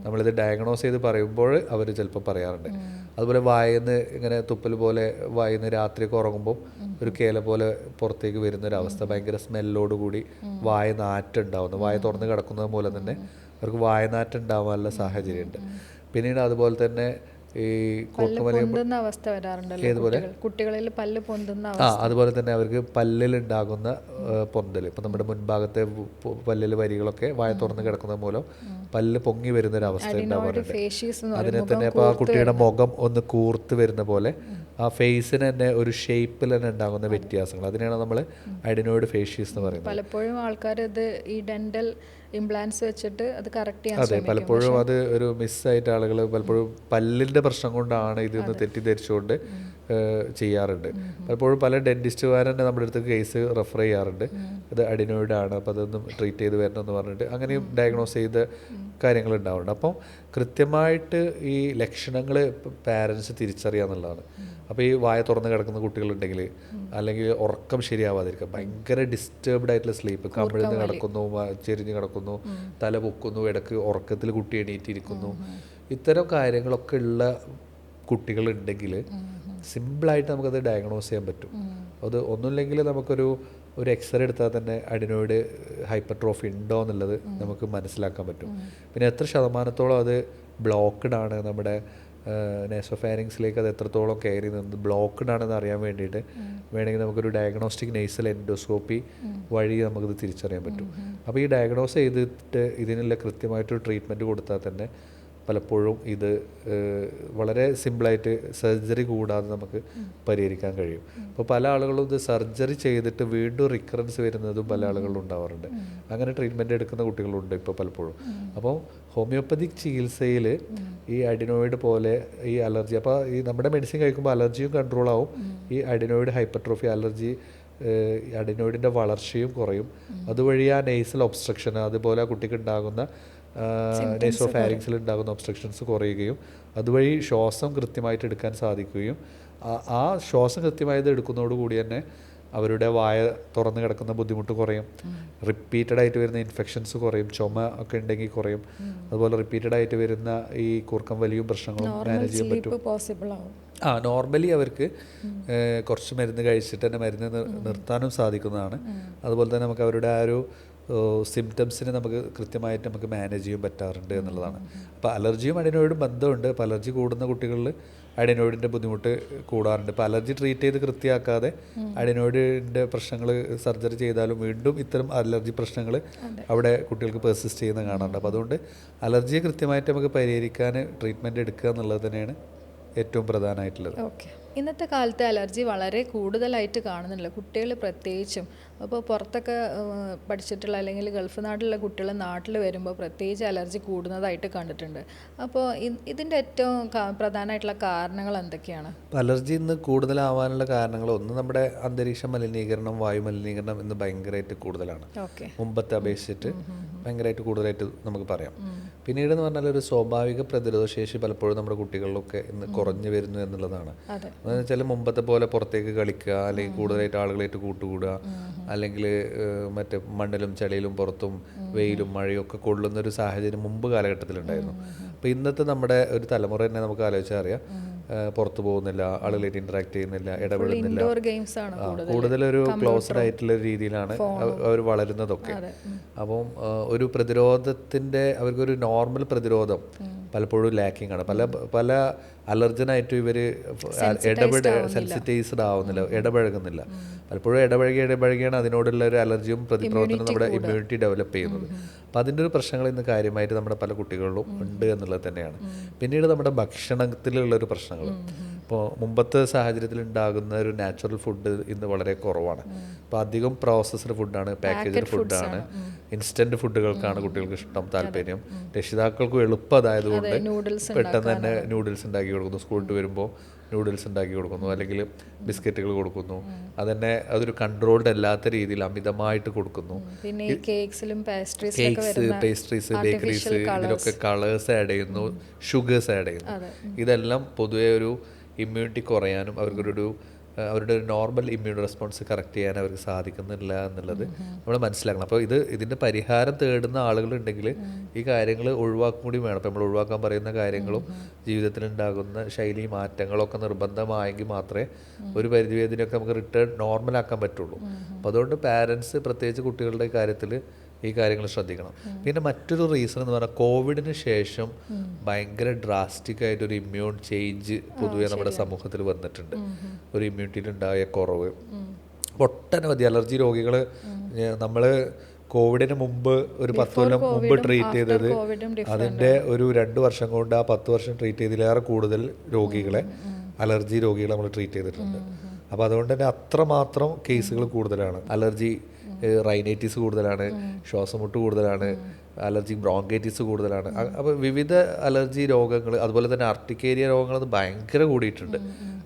നമ്മളിത് ഡയഗ്നോസ് ചെയ്ത് പറയുമ്പോൾ അവർ ചിലപ്പോൾ പറയാറുണ്ട്. അതുപോലെ വായന്ന് ഇങ്ങനെ തുപ്പൽ പോലെ വായന്ന് രാത്രിയൊക്കെ ഉറങ്ങുമ്പോൾ ഒരു കേല പോലെ പുറത്തേക്ക് വരുന്നൊരവസ്ഥ, ഭയങ്കര സ്മെല്ലോടുകൂടി വായ നാറ്റുണ്ടാവുന്നു, വായ തുറന്ന് കിടക്കുന്നത് മൂലം തന്നെ അവർക്ക് വായനാറ്റം ഉണ്ടാവാനുള്ള സാഹചര്യമുണ്ട്. പിന്നീട് അതുപോലെ തന്നെ ഈ അവസ്ഥ വരാറുണ്ടല്ലോ കുട്ടികളിൽ, പല്ല് പൊന്തുന്ന അവസ്ഥ. അതുപോലെ തന്നെ അവർക്ക് പല്ലിലുണ്ടാകുന്ന പൊന്തൽ, ഇപ്പം നമ്മുടെ മുൻഭാഗത്തെ പല്ലിൽ വരികളൊക്കെ വായ തുറന്ന് കിടക്കുന്നത് മൂലം പല്ല് പൊങ്ങി വരുന്നൊരവസ്ഥ ഉണ്ടാവാറുണ്ട്. അതിനെ തന്നെ ഇപ്പോൾ ആ കുട്ടിയുടെ മുഖം ഒന്ന് കൂർത്ത് വരുന്ന പോലെ ആ ഫേസിന് തന്നെ ഒരു ഷേപ്പിൽ തന്നെ ഉണ്ടാകുന്ന വ്യത്യാസങ്ങൾ, അതിനെയാണ് നമ്മൾ അഡിനോയിഡ് ഫേഷ്യസ് എന്ന് പറയുന്നത്. പലപ്പോഴും ആൾക്കാർ ഇത് ഈ ഡെന്റൽ ഇംപ്ലാന്റ്സ് വെച്ചിട്ട് അത് കറക്റ്റ് ചെയ്യാൻ ശ്രമിക്കും. അതെ, പലപ്പോഴും അത് ഒരു മിസ്സായിട്ട് ആളുകൾ പലപ്പോഴും പല്ലിൻ്റെ പ്രശ്നം കൊണ്ടാണ് ഇതെന്ന് തെറ്റിദ്ധരിച്ചുകൊണ്ട് ചെയ്യാറുണ്ട്. പലപ്പോഴും പല ഡെന്റിസ്റ്റുകാർ തന്നെ നമ്മുടെ അടുത്ത് കേസ് റെഫർ ചെയ്യാറുണ്ട്, ഇത് അഡിനോയിഡ് ആണ്, അപ്പോൾ അതൊന്നും ട്രീറ്റ് ചെയ്ത് വരണമെന്ന് പറഞ്ഞിട്ട് അങ്ങനെയും ഡയഗ്നോസ് ചെയ്ത കാര്യങ്ങൾ ഉണ്ടാവുന്നുണ്ട്. അപ്പം കൃത്യമായിട്ട് ഈ ലക്ഷണങ്ങൾ പാരൻസ് തിരിച്ചറിയുക എന്നുള്ളതാണ്. അപ്പോൾ ഈ വായ തുറന്ന് കിടക്കുന്ന കുട്ടികളുണ്ടെങ്കിൽ, അല്ലെങ്കിൽ ഉറക്കം ശരിയാവാതിരിക്കുക, ഭയങ്കര ഡിസ്റ്റർബ്ഡ് ആയിട്ടുള്ള സ്ലീപ്പ്, കമിഴ്ന്ന് കിടക്കുന്നു, ചെരിഞ്ഞ് കിടക്കുന്നു, തല പൊക്കുന്നു, ഇടയ്ക്ക് ഉറക്കത്തിൽ കുട്ടി എണീറ്റിരിക്കുന്നു, ഇത്തരം കാര്യങ്ങളൊക്കെ ഉള്ള കുട്ടികളുണ്ടെങ്കിൽ സിമ്പിളായിട്ട് നമുക്കത് ഡയഗ്നോസ് ചെയ്യാൻ പറ്റും. അത് ഒന്നുമില്ലെങ്കിൽ നമുക്കൊരു ഒരു എക്സ്റേ എടുത്താൽ തന്നെ അഡിനോയിഡ് ഹൈപ്പർട്രോഫി ഉണ്ടോ എന്നുള്ളത് നമുക്ക് മനസ്സിലാക്കാൻ പറ്റും. പിന്നെ എത്ര ശതമാനത്തോളം അത് ബ്ലോക്ക്ഡ് ആണ്, നമ്മുടെ നേസോഫാരിങ്സിലേക്ക് അത് എത്രത്തോളം കയറി നിന്ന് ബ്ലോക്ക്ഡ് ആണെന്ന് അറിയാൻ വേണ്ടിയിട്ട് വേണമെങ്കിൽ നമുക്കൊരു ഡയഗ്നോസ്റ്റിക് നെയ്സൽ എൻഡോസ്കോപ്പി വഴി നമുക്കിത് തിരിച്ചറിയാൻ പറ്റും. അപ്പോൾ ഈ ഡയഗ്നോസ് ചെയ്തിട്ട് ഇതിനുള്ള കൃത്യമായിട്ടൊരു ട്രീറ്റ്മെൻറ്റ് കൊടുത്താൽ തന്നെ പലപ്പോഴും ഇത് വളരെ സിമ്പിളായിട്ട് സർജറി കൂടാതെ നമുക്ക് പരിഹരിക്കാൻ കഴിയും. അപ്പോൾ പല ആളുകളും ഇത് സർജറി ചെയ്തിട്ട് വീണ്ടും റിക്കറൻസ് വരുന്നതും പല ആളുകളും ഉണ്ടാവാറുണ്ട്. അങ്ങനെ ട്രീറ്റ്മെൻറ്റ് എടുക്കുന്ന കുട്ടികളുണ്ട് ഇപ്പോൾ പലപ്പോഴും. അപ്പോൾ ഹോമിയോപ്പതിക് ചികിത്സയിൽ ഈ അഡിനോയിഡ് പോലെ ഈ അലർജി, അപ്പോൾ ഈ നമ്മുടെ മെഡിസിൻ കഴിക്കുമ്പോൾ അലർജിയും കൺട്രോൾ ആവും, ഈ അഡിനോയിഡ് ഹൈപ്പർട്രോഫി അലർജി അഡിനോയിഡിൻ്റെ വളർച്ചയും കുറയും. അതുവഴി ആ നെയ്സൽ ഒബ്സ്ട്രക്ഷൻ, അതുപോലെ ആ കുട്ടിക്ക് ഉണ്ടാകുന്ന നേസോഫാരിങ്സിൽ ഉണ്ടാകുന്ന ഒബ്സ്ട്രക്ഷൻസ് കുറയുകയും അതുവഴി ശ്വാസം കൃത്യമായിട്ട് എടുക്കാൻ സാധിക്കുകയും ആ ശ്വാസം കൃത്യമായത് എടുക്കുന്നതോടുകൂടി തന്നെ അവരുടെ വായ തുറന്ന് കിടക്കുന്ന ബുദ്ധിമുട്ട് കുറയും, റിപ്പീറ്റഡ് ആയിട്ട് വരുന്ന ഇൻഫെക്ഷൻസ് കുറയും, ചുമ ഒക്കെ ഉണ്ടെങ്കിൽ കുറയും, അതുപോലെ റിപ്പീറ്റഡ് ആയിട്ട് വരുന്ന ഈ കൂർക്കം വലിയും പ്രശ്നങ്ങളും മാനേജ് ചെയ്യാൻ പറ്റും. നോർമലി അവർക്ക് കുറച്ച് മരുന്ന് കഴിച്ചിട്ട് തന്നെ മരുന്ന് നിർത്താനും സാധിക്കുന്നതാണ്. അതുപോലെ തന്നെ നമുക്ക് അവരുടെ ആ ഒരു സിംറ്റംസിനെ നമുക്ക് കൃത്യമായിട്ട് നമുക്ക് മാനേജ് ചെയ്യാൻ പറ്റാറുണ്ട് എന്നുള്ളതാണ്. അപ്പോൾ അലർജിയും അഡിനോയിഡും ബന്ധമുണ്ട്. അപ്പോൾ അലർജി കൂടുന്ന കുട്ടികളിൽ അഡിനോയിഡിൻ്റെ ബുദ്ധിമുട്ട് കൂടാറുണ്ട്. ഇപ്പോൾ അലർജി ട്രീറ്റ് ചെയ്ത് കൃത്യമാക്കാതെ അഡിനോയിഡിൻ്റെ പ്രശ്നങ്ങൾ സർജറി ചെയ്താലും വീണ്ടും ഇത്തരം അലർജി പ്രശ്നങ്ങൾ അവിടെ കുട്ടികൾക്ക് പെർസിസ്റ്റ് ചെയ്യുന്ന കാണാറുണ്ട്. അപ്പോൾ അതുകൊണ്ട് അലർജിയെ കൃത്യമായിട്ട് നമുക്ക് പരിഹരിക്കാൻ ട്രീറ്റ്മെൻറ്റ് എടുക്കുക എന്നുള്ളത് തന്നെയാണ് ഏറ്റവും പ്രധാനമായിട്ടുള്ളത്. ഓക്കെ. ഇന്നത്തെ കാലത്ത് അലർജി വളരെ കൂടുതലായിട്ട് കാണുന്നുണ്ടല്ലോ, കുട്ടികൾ പ്രത്യേകിച്ചും. അപ്പോൾ പുറത്തൊക്കെ പഠിച്ചിട്ടുള്ള അല്ലെങ്കിൽ ഗൾഫ് നാട്ടിലുള്ള കുട്ടികൾ നാട്ടിൽ വരുമ്പോൾ പ്രത്യേകിച്ച് അലർജി കൂടുന്നതായിട്ട് കണ്ടിട്ടുണ്ട്. അപ്പോൾ ഇതിൻ്റെ ഏറ്റവും പ്രധാനമായിട്ടുള്ള കാരണങ്ങൾ എന്തൊക്കെയാണ്? അലർജി ഇന്ന് കൂടുതലാവാനുള്ള കാരണങ്ങൾ, ഒന്ന് നമ്മുടെ അന്തരീക്ഷ മലിനീകരണം, വായു മലിനീകരണം ഇന്ന് ഭയങ്കരമായിട്ട് കൂടുതലാണ്. മുമ്പത്തെ അപേക്ഷിച്ചിട്ട് ഭയങ്കരമായിട്ട് കൂടുതലായിട്ട് നമുക്ക് പറയാം. പിന്നീട് എന്ന് പറഞ്ഞാൽ ഒരു സ്വാഭാവിക പ്രതിരോധ ശേഷി പലപ്പോഴും നമ്മുടെ കുട്ടികളിലൊക്കെ ഇന്ന് കുറഞ്ഞു വരുന്നു എന്നുള്ളതാണ്. അതെന്ന് വെച്ചാൽ മുമ്പത്തെ പോലെ പുറത്തേക്ക് കളിക്കുക, അല്ലെങ്കിൽ കൂടുതലായിട്ട് ആളുകളായിട്ട് കൂട്ടുകൂടുക, അല്ലെങ്കിൽ മറ്റേ മണ്ണിലും ചളിയിലും പുറത്തും വെയിലും മഴയും ഒക്കെ കൊള്ളുന്നൊരു സാഹചര്യം മുമ്പ് കാലഘട്ടത്തിലുണ്ടായിരുന്നു. അപ്പോൾ ഇന്നത്തെ നമ്മുടെ ഒരു തലമുറ തന്നെ നമുക്ക് ആലോചിച്ചാൽ അറിയാം, പുറത്തു പോകുന്നില്ല, ആളുകളായിട്ട് ഇൻട്രാക്ട് ചെയ്യുന്നില്ല, ഇടപെടുന്നില്ല, കൂടുതലൊരു ക്ലോസ്ഡ് ആയിട്ടുള്ള രീതിയിലാണ് അവർ വളരുന്നതൊക്കെ. അപ്പം ഒരു പ്രതിരോധത്തിൻ്റെ അവർക്കൊരു നോർമൽ പ്രതിരോധം പലപ്പോഴും ലാക്കിംഗ് ആണ്. പല അലർജനായിട്ടും ഇവർ സെൻസിറ്റൈസ്ഡ് ആവുന്നില്ല, ഇടപഴകുന്നില്ല. പലപ്പോഴും ഇടപഴകിയാണ് അതിനോടുള്ള ഒരു അലർജിയും പ്രതിപ്രവർത്തനം നമ്മുടെ ഇമ്മ്യൂണിറ്റി ഡെവലപ്പ് ചെയ്യുന്നത്. അപ്പോൾ അതിൻ്റെ ഒരു പ്രശ്നങ്ങൾ ഇന്ന് കാര്യമായിട്ട് നമ്മുടെ പല കുട്ടികളിലും ഉണ്ട് എന്നുള്ളത് തന്നെയാണ്. പിന്നീട് നമ്മുടെ ഭക്ഷണത്തിലുള്ളൊരു പ്രശ്നങ്ങൾ, ഇപ്പോൾ മുമ്പത്തെ സാഹചര്യത്തിൽ ഉണ്ടാകുന്ന ഒരു നാച്ചുറൽ ഫുഡ് ഇന്ന് വളരെ കുറവാണ്. അപ്പോൾ അധികം പ്രോസസ്ഡ് ഫുഡാണ്, പാക്കേജ്ഡ് ഫുഡാണ്, ഇൻസ്റ്റൻറ്റ് ഫുഡുകൾക്കാണ് കുട്ടികൾക്ക് ഇഷ്ടം, താല്പര്യം. രക്ഷിതാക്കൾക്കും എളുപ്പം അതായതുകൊണ്ട് പെട്ടെന്ന് തന്നെ നൂഡിൽസ് ഉണ്ടാക്കി കൊടുക്കുന്നു, സ്കൂളിൽ വരുമ്പോൾ നൂഡിൽസ് ഉണ്ടാക്കി കൊടുക്കുന്നു, അല്ലെങ്കിൽ ബിസ്ക്കറ്റുകൾ കൊടുക്കുന്നു. അതന്നെ അതൊരു കൺട്രോൾഡ് അല്ലാത്ത രീതിയിൽ അമിതമായിട്ട് കൊടുക്കുന്നു. കേക്ക്സ്, പേസ്ട്രീസ്, ബേക്കറീസ്, ഇതിലൊക്കെ കളേഴ്സ് ആഡ് ചെയ്യുന്നു, ഷുഗേഴ്സ് ആഡ് ചെയ്യുന്നു. ഇതെല്ലാം പൊതുവെ ഒരു ഇമ്മ്യൂണിറ്റി കുറയാനും അവരുടെ നോർമൽ ഇമ്മ്യൂൺ റെസ്പോൺസ് കറക്റ്റ് ചെയ്യാൻ അവർക്ക് സാധിക്കുന്നില്ല എന്നുള്ളത് നമ്മൾ മനസ്സിലാക്കണം. അപ്പോൾ ഇതിൻ്റെ പരിഹാരം തേടുന്ന ആളുകളുണ്ടെങ്കിൽ ഈ കാര്യങ്ങൾ ഒഴിവാക്കും കൂടി വേണം. അപ്പോൾ നമ്മൾ ഒഴിവാക്കാൻ പറയുന്ന കാര്യങ്ങളും ജീവിതത്തിലുണ്ടാകുന്ന ശൈലി മാറ്റങ്ങളൊക്കെ നിർബന്ധമായെങ്കിൽ മാത്രമേ ഒരു പരിധി ഇതിനൊക്കെ നമുക്ക് റിട്ടേൺ നോർമലാക്കാൻ പറ്റുള്ളൂ. അപ്പോൾ അതുകൊണ്ട് പാരൻസ് പ്രത്യേകിച്ച് കുട്ടികളുടെ കാര്യത്തിൽ ഈ കാര്യങ്ങൾ ശ്രദ്ധിക്കണം. പിന്നെ മറ്റൊരു റീസൺ എന്ന് പറഞ്ഞാൽ കോവിഡിന് ശേഷം ഭയങ്കര ഡ്രാസ്റ്റിക് ആയിട്ടൊരു ഇമ്മ്യൂൺ ചേഞ്ച് പൊതുവെ നമ്മുടെ സമൂഹത്തിൽ വന്നിട്ടുണ്ട്. ഒരു ഇമ്മ്യൂണിറ്റിയിലുണ്ടായ കുറവ്, ഒട്ടനവധി അലർജി രോഗികൾ നമ്മൾ കോവിഡിന് മുമ്പ് ഒരു 10 കൊല്ലം മുമ്പ് ട്രീറ്റ് ചെയ്തത് അതിൻ്റെ ഒരു 2 വർഷം കൊണ്ട് ആ 10 വർഷം ട്രീറ്റ് ചെയ്തതിലേറെ കൂടുതൽ അലർജി രോഗികളെ നമ്മൾ ട്രീറ്റ് ചെയ്തിട്ടുണ്ട്. അപ്പോൾ അതുകൊണ്ട് തന്നെ അത്രമാത്രം കേസുകൾ കൂടുതലാണ്. അലർജി റൈനൈറ്റിസ് കൂടുതലാണ്, ശ്വാസമുട്ട് കൂടുതലാണ്, അലർജിക് ബ്രോങ്കൈറ്റിസ് കൂടുതലാണ്. അപ്പോൾ വിവിധ അലർജി രോഗങ്ങൾ, അതുപോലെ തന്നെ അർട്ടിക്കേരിയ രോഗങ്ങൾ ഭയങ്കര കൂടിയിട്ടുണ്ട്.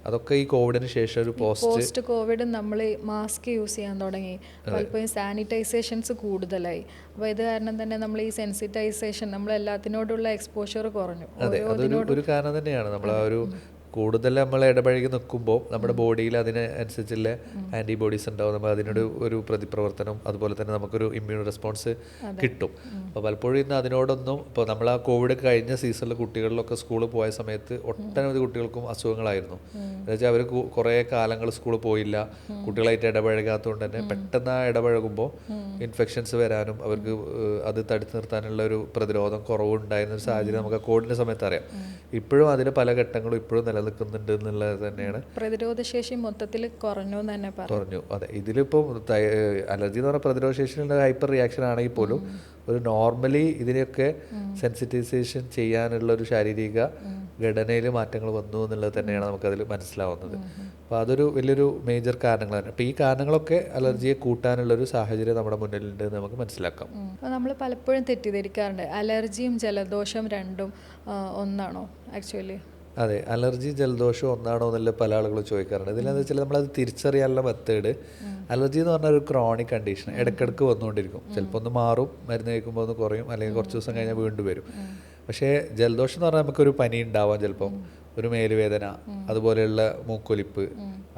അതൊക്കെ ഈ കോവിഡിന് ശേഷം ഒരു പോസ്റ്റ് കോവിഡ് നമ്മൾ മാസ്ക് യൂസ് ചെയ്യാൻ തുടങ്ങി, പലപ്പോഴും സാനിറ്റൈസേഷൻസ് കൂടുതലായി. അപ്പോൾ ഇത് കാരണം തന്നെ നമ്മൾ ഈ സെൻസിറ്റൈസേഷൻ, നമ്മൾ എല്ലാത്തിനോടുള്ള എക്സ്പോഷർ കുറഞ്ഞു. അതെ, അതൊരു കാരണം തന്നെയാണ്. നമ്മൾ ആ ഒരു കൂടുതൽ നമ്മൾ ഇടപഴകി നിൽക്കുമ്പോൾ നമ്മുടെ ബോഡിയിൽ അതിനനുസരിച്ചുള്ള ആൻറ്റിബോഡീസ് ഉണ്ടാവും, നമ്മൾ അതിനോട് ഒരു പ്രതിപ്രവർത്തനം, അതുപോലെ തന്നെ നമുക്കൊരു ഇമ്മ്യൂൺ റെസ്പോൺസ് കിട്ടും. അപ്പോൾ പലപ്പോഴും ഇന്ന് അതിനോടൊന്നും, ഇപ്പോൾ നമ്മൾ ആ കോവിഡ് കഴിഞ്ഞ സീസണിൽ കുട്ടികളിലൊക്കെ സ്കൂളിൽ പോയ സമയത്ത് ഒട്ടനവധി കുട്ടികൾക്കും അസുഖങ്ങളായിരുന്നു. എന്നുവെച്ചാൽ അവർ കുറേ കാലങ്ങൾ സ്കൂളിൽ പോയില്ല, കുട്ടികളായിട്ട് ഇടപഴകാത്തതുകൊണ്ട് തന്നെ പെട്ടെന്ന് ആ ഇടപഴകുമ്പോൾ ഇൻഫെക്ഷൻസ് വരാനും അവർക്ക് അത് തടുത്തു നിർത്താനുള്ള ഒരു പ്രതിരോധം കുറവുണ്ടായിരുന്ന ഒരു സാഹചര്യം നമുക്ക് ആ കോവിഡിൻ്റെ സമയത്ത് അറിയാം. ഇപ്പോഴും അതിന് പല ഘട്ടങ്ങളും ഇപ്പോഴും നിലനിൽക്കുന്നുണ്ട് എന്നുള്ളത് തന്നെയാണ്. പ്രതിരോധശേഷി മൊത്തത്തിൽ കുറഞ്ഞു എന്ന് തന്നെ കുറഞ്ഞു. അതെ, ഇതിലിപ്പോൾ അലർജി എന്ന് പറഞ്ഞാൽ പ്രതിരോധശേഷിയുടെ ഹൈപ്പർ റിയാക്ഷൻ ആണെങ്കിൽ പോലും ഒരു നോർമലി ഇതിനെയൊക്കെ സെൻസിറ്റൈസേഷൻ ചെയ്യാനുള്ള ഒരു ശാരീരിക ഘടനയിൽ മാറ്റങ്ങൾ വന്നു എന്നുള്ളത് തന്നെയാണ് നമുക്കതിൽ മനസ്സിലാവുന്നത്. അപ്പോൾ അതൊരു വലിയൊരു മേജർ കാരണങ്ങളാണ്. അപ്പോൾ ഈ കാരണങ്ങളൊക്കെ അലർജിയെ കൂട്ടാനുള്ളൊരു സാഹചര്യം നമ്മുടെ മുന്നിലുണ്ട് എന്ന് നമുക്ക് മനസ്സിലാക്കാം. നമ്മൾ പലപ്പോഴും തെറ്റിദ്ധരിക്കാറുണ്ട്, അലർജിയും ജലദോഷം രണ്ടും ഒന്നാണോ ആക്ച്വലി? അതെ, അലർജി ജലദോഷം ഒന്നാണോ എന്നുള്ള പല ആളുകളും ചോദിക്കാറുണ്ട്. ഇതിലെന്ന് വെച്ചാൽ നമ്മളത് തിരിച്ചറിയാനുള്ള മെത്തേഡ്, അലർജി എന്ന് പറഞ്ഞാൽ ഒരു ക്രോണിക് കണ്ടീഷൻ, ഇടയ്ക്കിടയ്ക്ക് വന്നുകൊണ്ടിരിക്കും. ചിലപ്പോൾ ഒന്ന് മാറും, മരുന്ന് കഴിക്കുമ്പോൾ ഒന്ന് കുറയും, അല്ലെങ്കിൽ കുറച്ച് ദിവസം കഴിഞ്ഞാൽ വീണ്ടും വരും. പക്ഷേ ജലദോഷം എന്ന് പറഞ്ഞാൽ നമുക്കൊരു പനി ഉണ്ടാവാം, ചിലപ്പം ഒരു മേലുവേദന, അതുപോലെയുള്ള മൂക്കൊലിപ്പ്,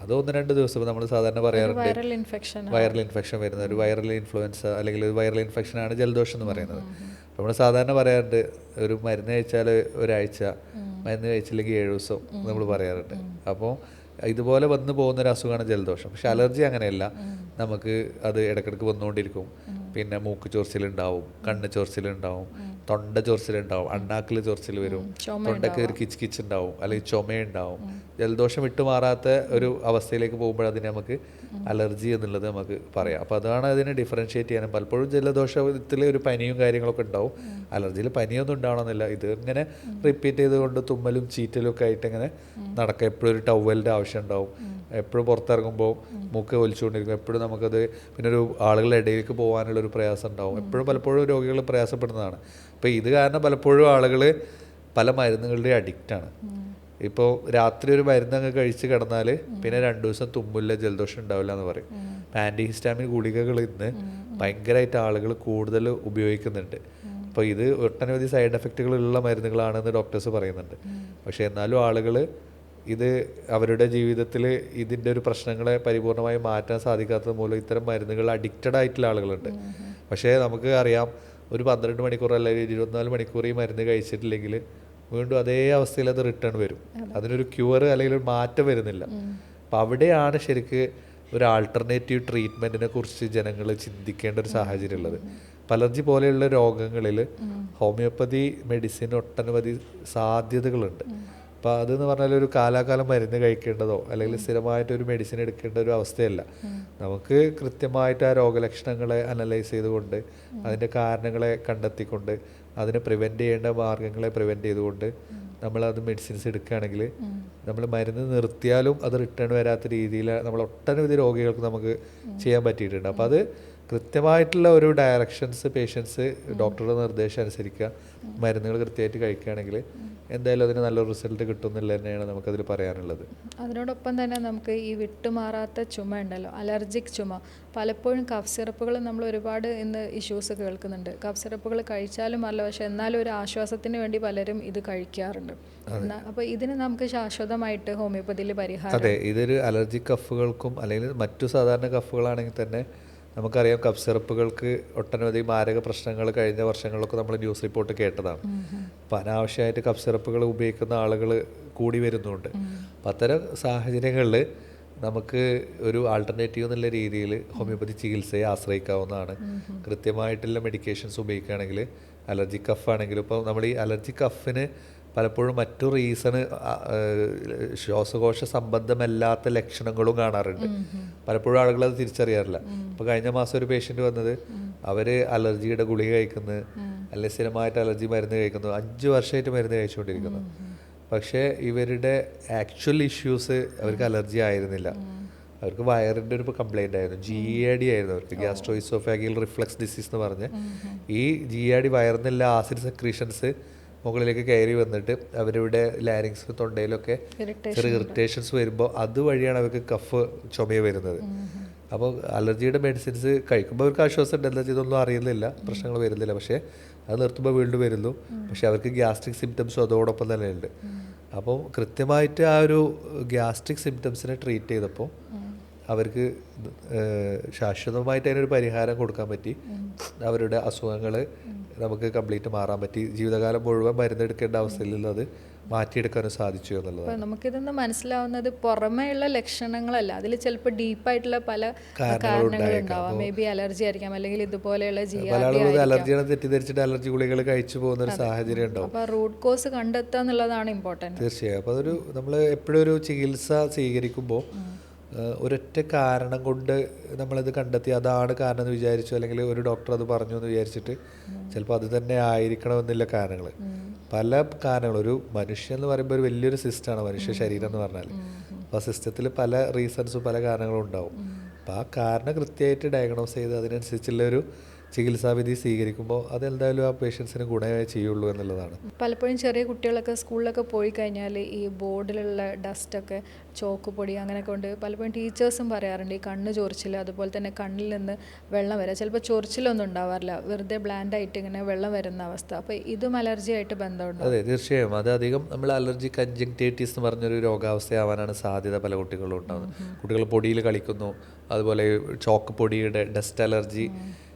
അത് 1-2 ദിവസം നമ്മൾ സാധാരണ പറയാറുണ്ട് വൈറൽ ഇൻഫെക്ഷൻ വരുന്ന ഒരു വൈറൽ ഇൻഫ്ലുവൻസ അല്ലെങ്കിൽ ഒരു വൈറൽ ഇൻഫെക്ഷനാണ് ജലദോഷം എന്ന് പറയുന്നത്. നമ്മൾ സാധാരണ പറയാറുണ്ട് ഒരു മരുന്ന് കഴിച്ചാൽ ഒരാഴ്ച, മരുന്ന് കഴിച്ചില്ലെങ്കിൽ 7 ദിവസം നമ്മൾ പറയാറുണ്ട്. അപ്പോൾ ഇതുപോലെ വന്നു പോകുന്നൊരു അസുഖമാണ് ജലദോഷം. പക്ഷെ അലർജി അങ്ങനെയല്ല, നമുക്ക് അത് ഇടയ്ക്കിടയ്ക്ക് വന്നുകൊണ്ടിരിക്കും. പിന്നെ മൂക്ക് ചൊറിച്ചിലുണ്ടാവും, കണ്ണ് ചൊറിച്ചിലുണ്ടാവും, തൊണ്ട ചൊറിച്ചിലുണ്ടാവും, അണ്ണാക്കിൽ ചൊറിച്ചിൽ വരും, തൊണ്ടയ്ക്ക് ഒരു കിച്ച് കിച്ച് ഉണ്ടാവും, അല്ലെങ്കിൽ ചുമയുണ്ടാവും. ജലദോഷം വിട്ടുമാറാത്ത ഒരു അവസ്ഥയിലേക്ക് പോകുമ്പോൾ അതിനെ നമുക്ക് അലർജി എന്നുള്ളത് നമുക്ക് പറയാം. അപ്പോൾ അതാണ് അതിനെ ഡിഫറൻഷ്യേറ്റ് ചെയ്യാനും. പലപ്പോഴും ജലദോഷത്തിൽ ഒരു പനിയും കാര്യങ്ങളൊക്കെ ഉണ്ടാവും, അലർജിയിൽ പനിയൊന്നും ഉണ്ടാവണമെന്നില്ല. ഇത് ഇങ്ങനെ റിപ്പീറ്റ് ചെയ്തുകൊണ്ട് തുമ്മലും ചീറ്റലും ഒക്കെ ആയിട്ട് ഇങ്ങനെ നടക്കുക. എപ്പോഴും ഒരു ടവലിൻ്റെ ആവശ്യം ഉണ്ടാവും, എപ്പോഴും പുറത്തിറങ്ങുമ്പോൾ മൂക്ക് ഒലിച്ചുകൊണ്ടിരിക്കും, എപ്പോഴും നമുക്കത് പിന്നെ ഒരു ആളുകളുടെ ഇടയിലേക്ക് പോകാനുള്ളൊരു പ്രയാസം ഉണ്ടാവും. എപ്പോഴും പലപ്പോഴും രോഗികൾ പ്രയാസപ്പെടുന്നതാണ്. അപ്പോൾ ഇത് കാരണം പലപ്പോഴും ആളുകൾ പല മരുന്നുകളുടെ അഡിക്റ്റാണ്. ഇപ്പോൾ രാത്രി ഒരു മരുന്ന് അങ്ങ് കഴിച്ച് കിടന്നാൽ പിന്നെ 2 ദിവസം തുമ്മില്ല, ജലദോഷം ഉണ്ടാവില്ല എന്ന് പറയും. ആൻറ്റിഹിസ്റ്റാമിൻ ഗുളികകൾ ഇന്ന് ഭയങ്കരമായിട്ട് ആളുകൾ കൂടുതൽ ഉപയോഗിക്കുന്നുണ്ട്. അപ്പോൾ ഇത് ഒട്ടനവധി സൈഡ് എഫക്റ്റുകളുള്ള മരുന്നുകളാണെന്ന് ഡോക്ടേഴ്സ് പറയുന്നുണ്ട്. പക്ഷേ എന്നാലും ആളുകൾ ഇത് അവരുടെ ജീവിതത്തിൽ ഇതിൻ്റെ ഒരു പ്രശ്നങ്ങളെ പരിപൂർണമായി മാറ്റാൻ സാധിക്കാത്തത് മൂലം ഇത്തരം മരുന്നുകൾ അഡിക്റ്റഡ് ആയിട്ടുള്ള ആളുകളുണ്ട്. പക്ഷേ നമുക്ക് അറിയാം, ഒരു 12 മണിക്കൂർ അല്ലെങ്കിൽ 24 മണിക്കൂർ ഈ മരുന്ന് കഴിച്ചിട്ടില്ലെങ്കിൽ വീണ്ടും അതേ അവസ്ഥയിൽ അത് റിട്ടേൺ വരും. അതിനൊരു ക്യൂർ അല്ലെങ്കിൽ ഒരു മാറ്റം വരുന്നില്ല. അപ്പം അവിടെയാണ് ശരിക്ക് ഒരു ആൾട്ടർനേറ്റീവ് ട്രീറ്റ്മെൻറ്റിനെ കുറിച്ച് ജനങ്ങൾ ചിന്തിക്കേണ്ട ഒരു സാഹചര്യം ഉള്ളത്. അലർജി പോലെയുള്ള രോഗങ്ങളിൽ ഹോമിയോപ്പതി മെഡിസിൻ ഒട്ടനവധി സാധ്യതകളുണ്ട്. അപ്പോൾ അതെന്ന് പറഞ്ഞാൽ ഒരു കാലാകാലം മരുന്ന് കഴിക്കേണ്ടതോ അല്ലെങ്കിൽ സ്ഥിരമായിട്ടൊരു മെഡിസിൻ എടുക്കേണ്ട ഒരു അവസ്ഥയല്ല. നമുക്ക് കൃത്യമായിട്ട് ആ രോഗലക്ഷണങ്ങളെ അനലൈസ് ചെയ്തുകൊണ്ട് അതിൻ്റെ കാരണങ്ങളെ കണ്ടെത്തിക്കൊണ്ട് അതിനെ പ്രിവെൻറ്റ് ചെയ്യേണ്ട മാർഗ്ഗങ്ങളെ പ്രിവെൻറ്റ് ചെയ്തുകൊണ്ട് നമ്മളത് മെഡിസിൻസ് എടുക്കുകയാണെങ്കിൽ നമ്മൾ മരുന്ന് നിർത്തിയാലും അത് റിട്ടേൺ വരാത്ത രീതിയിൽ നമ്മൾ ഒട്ടനവധി രോഗികൾക്ക് നമുക്ക് ചെയ്യാൻ പറ്റിയിട്ടുണ്ട്. അപ്പോൾ അത് കൃത്യമായിട്ടുള്ള ഒരു ഡയറക്ഷൻസ് പേഷ്യൻസ് ഡോക്ടറുടെ നിർദ്ദേശം അനുസരിക്കുക, മരുന്നുകൾ കൃത്യമായിട്ട് കഴിക്കുകയാണെങ്കിൽ എന്തായാലും അതിന് നല്ലൊരു റിസൾട്ട് കിട്ടും എന്നുള്ളത് തന്നെയാണ് നമുക്കതിൽ പറയാനുള്ളത്. അതിനോടൊപ്പം തന്നെ നമുക്ക് ഈ വിട്ടുമാറാത്ത ചുമ ഉണ്ടല്ലോ, അലർജിക് ചുമ, പലപ്പോഴും കഫ് സിറപ്പുകൾ നമ്മൾ ഒരുപാട് ഇന്ന് ഇഷ്യൂസ് കേൾക്കുന്നുണ്ട്. കഫ് സിറപ്പുകൾ കഴിച്ചാലും അല്ല, പക്ഷെ എന്നാലും ഒരു ആശ്വാസത്തിന് വേണ്ടി പലരും ഇത് കഴിക്കാറുണ്ട്. അപ്പോൾ ഇതിന് നമുക്ക് ശാശ്വതമായിട്ട് ഹോമിയോപ്പതിയിൽ പരിഹാരം? അതെ, ഇതൊരു അലർജിക് കഫുകൾക്കും അല്ലെങ്കിൽ മറ്റു സാധാരണ കഫുകളാണെങ്കിൽ തന്നെ നമുക്കറിയാം കഫ് സിറപ്പുകൾക്ക് ഒട്ടനവധി മാരക പ്രശ്നങ്ങൾ കഴിഞ്ഞ വർഷങ്ങളിലൊക്കെ നമ്മൾ ന്യൂസ് റിപ്പോർട്ട് കേട്ടതാണ്. അപ്പോൾ അനാവശ്യമായിട്ട് കഫ് സിറപ്പുകൾ ഉപയോഗിക്കുന്ന ആളുകൾ കൂടി വരുന്നുണ്ട്. അപ്പം അത്തരം സാഹചര്യങ്ങളിൽ നമുക്ക് ഒരു ആൾട്ടർനേറ്റീവ് എന്നുള്ള രീതിയിൽ ഹോമിയോപ്പതി ചികിത്സയെ ആശ്രയിക്കാവുന്നതാണ്. കൃത്യമായിട്ടുള്ള മെഡിക്കേഷൻസ് ഉപയോഗിക്കുകയാണെങ്കിൽ അലർജി കഫ് ആണെങ്കിലും, ഇപ്പോൾ നമ്മൾ ഈ അലർജി കഫിന് പലപ്പോഴും മറ്റു റീസണ് ശ്വാസകോശ സംബന്ധമല്ലാത്ത ലക്ഷണങ്ങളും കാണാറുണ്ട്. പലപ്പോഴും ആളുകൾ അത് തിരിച്ചറിയാറില്ല. ഇപ്പോൾ കഴിഞ്ഞ മാസം ഒരു പേഷ്യൻ്റ് വന്നത്, അവർ അലർജിയുടെ ഗുളിക കഴിക്കുന്നത് അല്ലെങ്കിൽ സ്ഥിരമായിട്ട് അലർജി മരുന്ന് കഴിക്കുന്നു, 5 വർഷമായിട്ട് മരുന്ന് കഴിച്ചുകൊണ്ടിരിക്കുന്നു. പക്ഷേ ഇവരുടെ ആക്ച്വൽ ഇഷ്യൂസ് അവർക്ക് അലർജി ആയിരുന്നില്ല, അവർക്ക് വയറിൻ്റെ ഒരു കംപ്ലൈൻ്റ് ആയിരുന്നു, GERD ആയിരുന്നു അവർക്ക്, ഗ്യാസ്ട്രോ ഇസോഫാഗിയൽ റിഫ്ലക്സ് ഡിസീസ് എന്ന് പറഞ്ഞ്. ഈ GERD വയറിനുള്ള ആസിഡ് സെക്രീഷൻസ് മുകളിലേക്ക് കയറി വന്നിട്ട് അവരുടെ ലാരിങ്സ് തൊണ്ടയിലൊക്കെ ചെറിയ ഇറിറ്റേഷൻസ് വരുമ്പോൾ അതുവഴിയാണ് അവർക്ക് കഫ് ചുമ വരുന്നത്. അപ്പോൾ അലർജിയുടെ മെഡിസിൻസ് കഴിക്കുമ്പോൾ അവർക്ക് ആശ്വാസം ഉണ്ട്, എന്താ ഇതൊന്നും അറിയുന്നില്ല, പ്രശ്നങ്ങൾ വരുന്നില്ല. പക്ഷേ അത് നിർത്തുമ്പോൾ വീണ്ടും വരുന്നു. പക്ഷേ അവർക്ക് ഗ്യാസ്ട്രിക് സിംറ്റംസും അതോടൊപ്പം തന്നെ ഉണ്ട്. അപ്പോൾ കൃത്യമായിട്ട് ആ ഒരു ഗ്യാസ്ട്രിക് സിംറ്റംസിനെ ട്രീറ്റ് ചെയ്തപ്പോൾ അവർക്ക് ശാശ്വതമായിട്ട് അതിനൊരു പരിഹാരം കൊടുക്കാൻ പറ്റി. അവരുടെ അസുഖങ്ങൾ നമുക്ക് കംപ്ലീറ്റ് മാറാൻ പറ്റി. ജീവിതകാലം മുഴുവൻ മരുന്നെടുക്കേണ്ട അവസ്ഥയിൽ അത് മാറ്റിയെടുക്കാനും സാധിച്ചു എന്നുള്ളതാണ്. അപ്പോൾ നമുക്കിതൊന്ന് മനസ്സിലാവുന്നത് പുറമേയുള്ള ലക്ഷണങ്ങളല്ല, അതിൽ ചിലപ്പോൾ ഡീപ്പായിട്ടുള്ള പല കാരണങ്ങളുണ്ടാവാം. മേ ബി അലർജി ആയിരിക്കാം, അല്ലെങ്കിൽ ഇതുപോലെയുള്ള പല ആളുകളും അലർജിയാണ് തെറ്റിദ്ധരിച്ചിട്ട് അലർജി ഗുളികൾ കഴിച്ചു പോകുന്ന ഒരു സാഹചര്യം ഉണ്ടാവും. അപ്പോൾ റൂട്ട് കോസ് കണ്ടെത്തുക എന്നുള്ളതാണ് ഇമ്പോർട്ടൻറ്റ്. തീർച്ചയായും. അപ്പോൾ അതൊരു നമ്മൾ എപ്പോഴും ഒരു ചികിത്സ സ്വീകരിക്കുമ്പോൾ ഒരൊറ്റ കാരണം കൊണ്ട് നമ്മളത് കണ്ടെത്തി അതാണ് കാരണം എന്ന് വിചാരിച്ചു, അല്ലെങ്കിൽ ഒരു ഡോക്ടർ അത് പറഞ്ഞു എന്ന് വിചാരിച്ചിട്ട് ചിലപ്പോൾ അത് തന്നെ ആയിരിക്കണമെന്നില്ല കാരണങ്ങൾ. പല കാരണങ്ങൾ, ഒരു മനുഷ്യൻ എന്ന് പറയുമ്പോൾ ഒരു വലിയൊരു സിസ്റ്റമാണ് മനുഷ്യ ശരീരം എന്ന് പറഞ്ഞാൽ. അപ്പോൾ ആ സിസ്റ്റത്തിൽ പല റീസൺസും പല കാരണങ്ങളും ഉണ്ടാവും. അപ്പോൾ ആ കാരണം കൃത്യമായിട്ട് ഡയഗ്നോസ് ചെയ്ത് അതിനനുസരിച്ചുള്ള ഒരു ചികിത്സാവിധി സ്വീകരിക്കുമ്പോൾ അതെന്തായാലും ആ പേഷ്യൻസിന് ഗുണമേ ചെയ്യുള്ളൂ എന്നുള്ളതാണ്. പലപ്പോഴും ചെറിയ കുട്ടികളൊക്കെ സ്കൂളിലൊക്കെ പോയി കഴിഞ്ഞാൽ ഈ ബോർഡിലുള്ള ഡസ്റ്റൊക്കെ, ചോക്ക് പൊടി അങ്ങനെയൊക്കെ കൊണ്ട് പലപ്പോഴും ടീച്ചേഴ്സും പറയാറുണ്ട് ഈ കണ്ണ് ചൊറിച്ചിൽ, അതുപോലെ തന്നെ കണ്ണിൽ നിന്ന് വെള്ളം വരിക. ചിലപ്പോൾ ചൊറിച്ചിലൊന്നും ഉണ്ടാവാറില്ല, വെറുതെ ബ്ലാൻഡായിട്ട് ഇങ്ങനെ വെള്ളം വരുന്ന അവസ്ഥ. അപ്പോൾ ഇതും അലർജിയായിട്ട് ബന്ധമുണ്ട്. അതെ, തീർച്ചയായും. അത് അധികം നമ്മൾ അലർജി കൺജങ്ക്റ്റിവിറ്റീസ് എന്ന് പറഞ്ഞൊരു രോഗാവസ്ഥയാവാനാണ് സാധ്യത പല കുട്ടികളും ഉണ്ടാകുന്നത്. കുട്ടികൾ പൊടിയിൽ കളിക്കുന്നു, അതുപോലെ ചോക്ക് പൊടിയുടെ ഡസ്റ്റ് അലർജി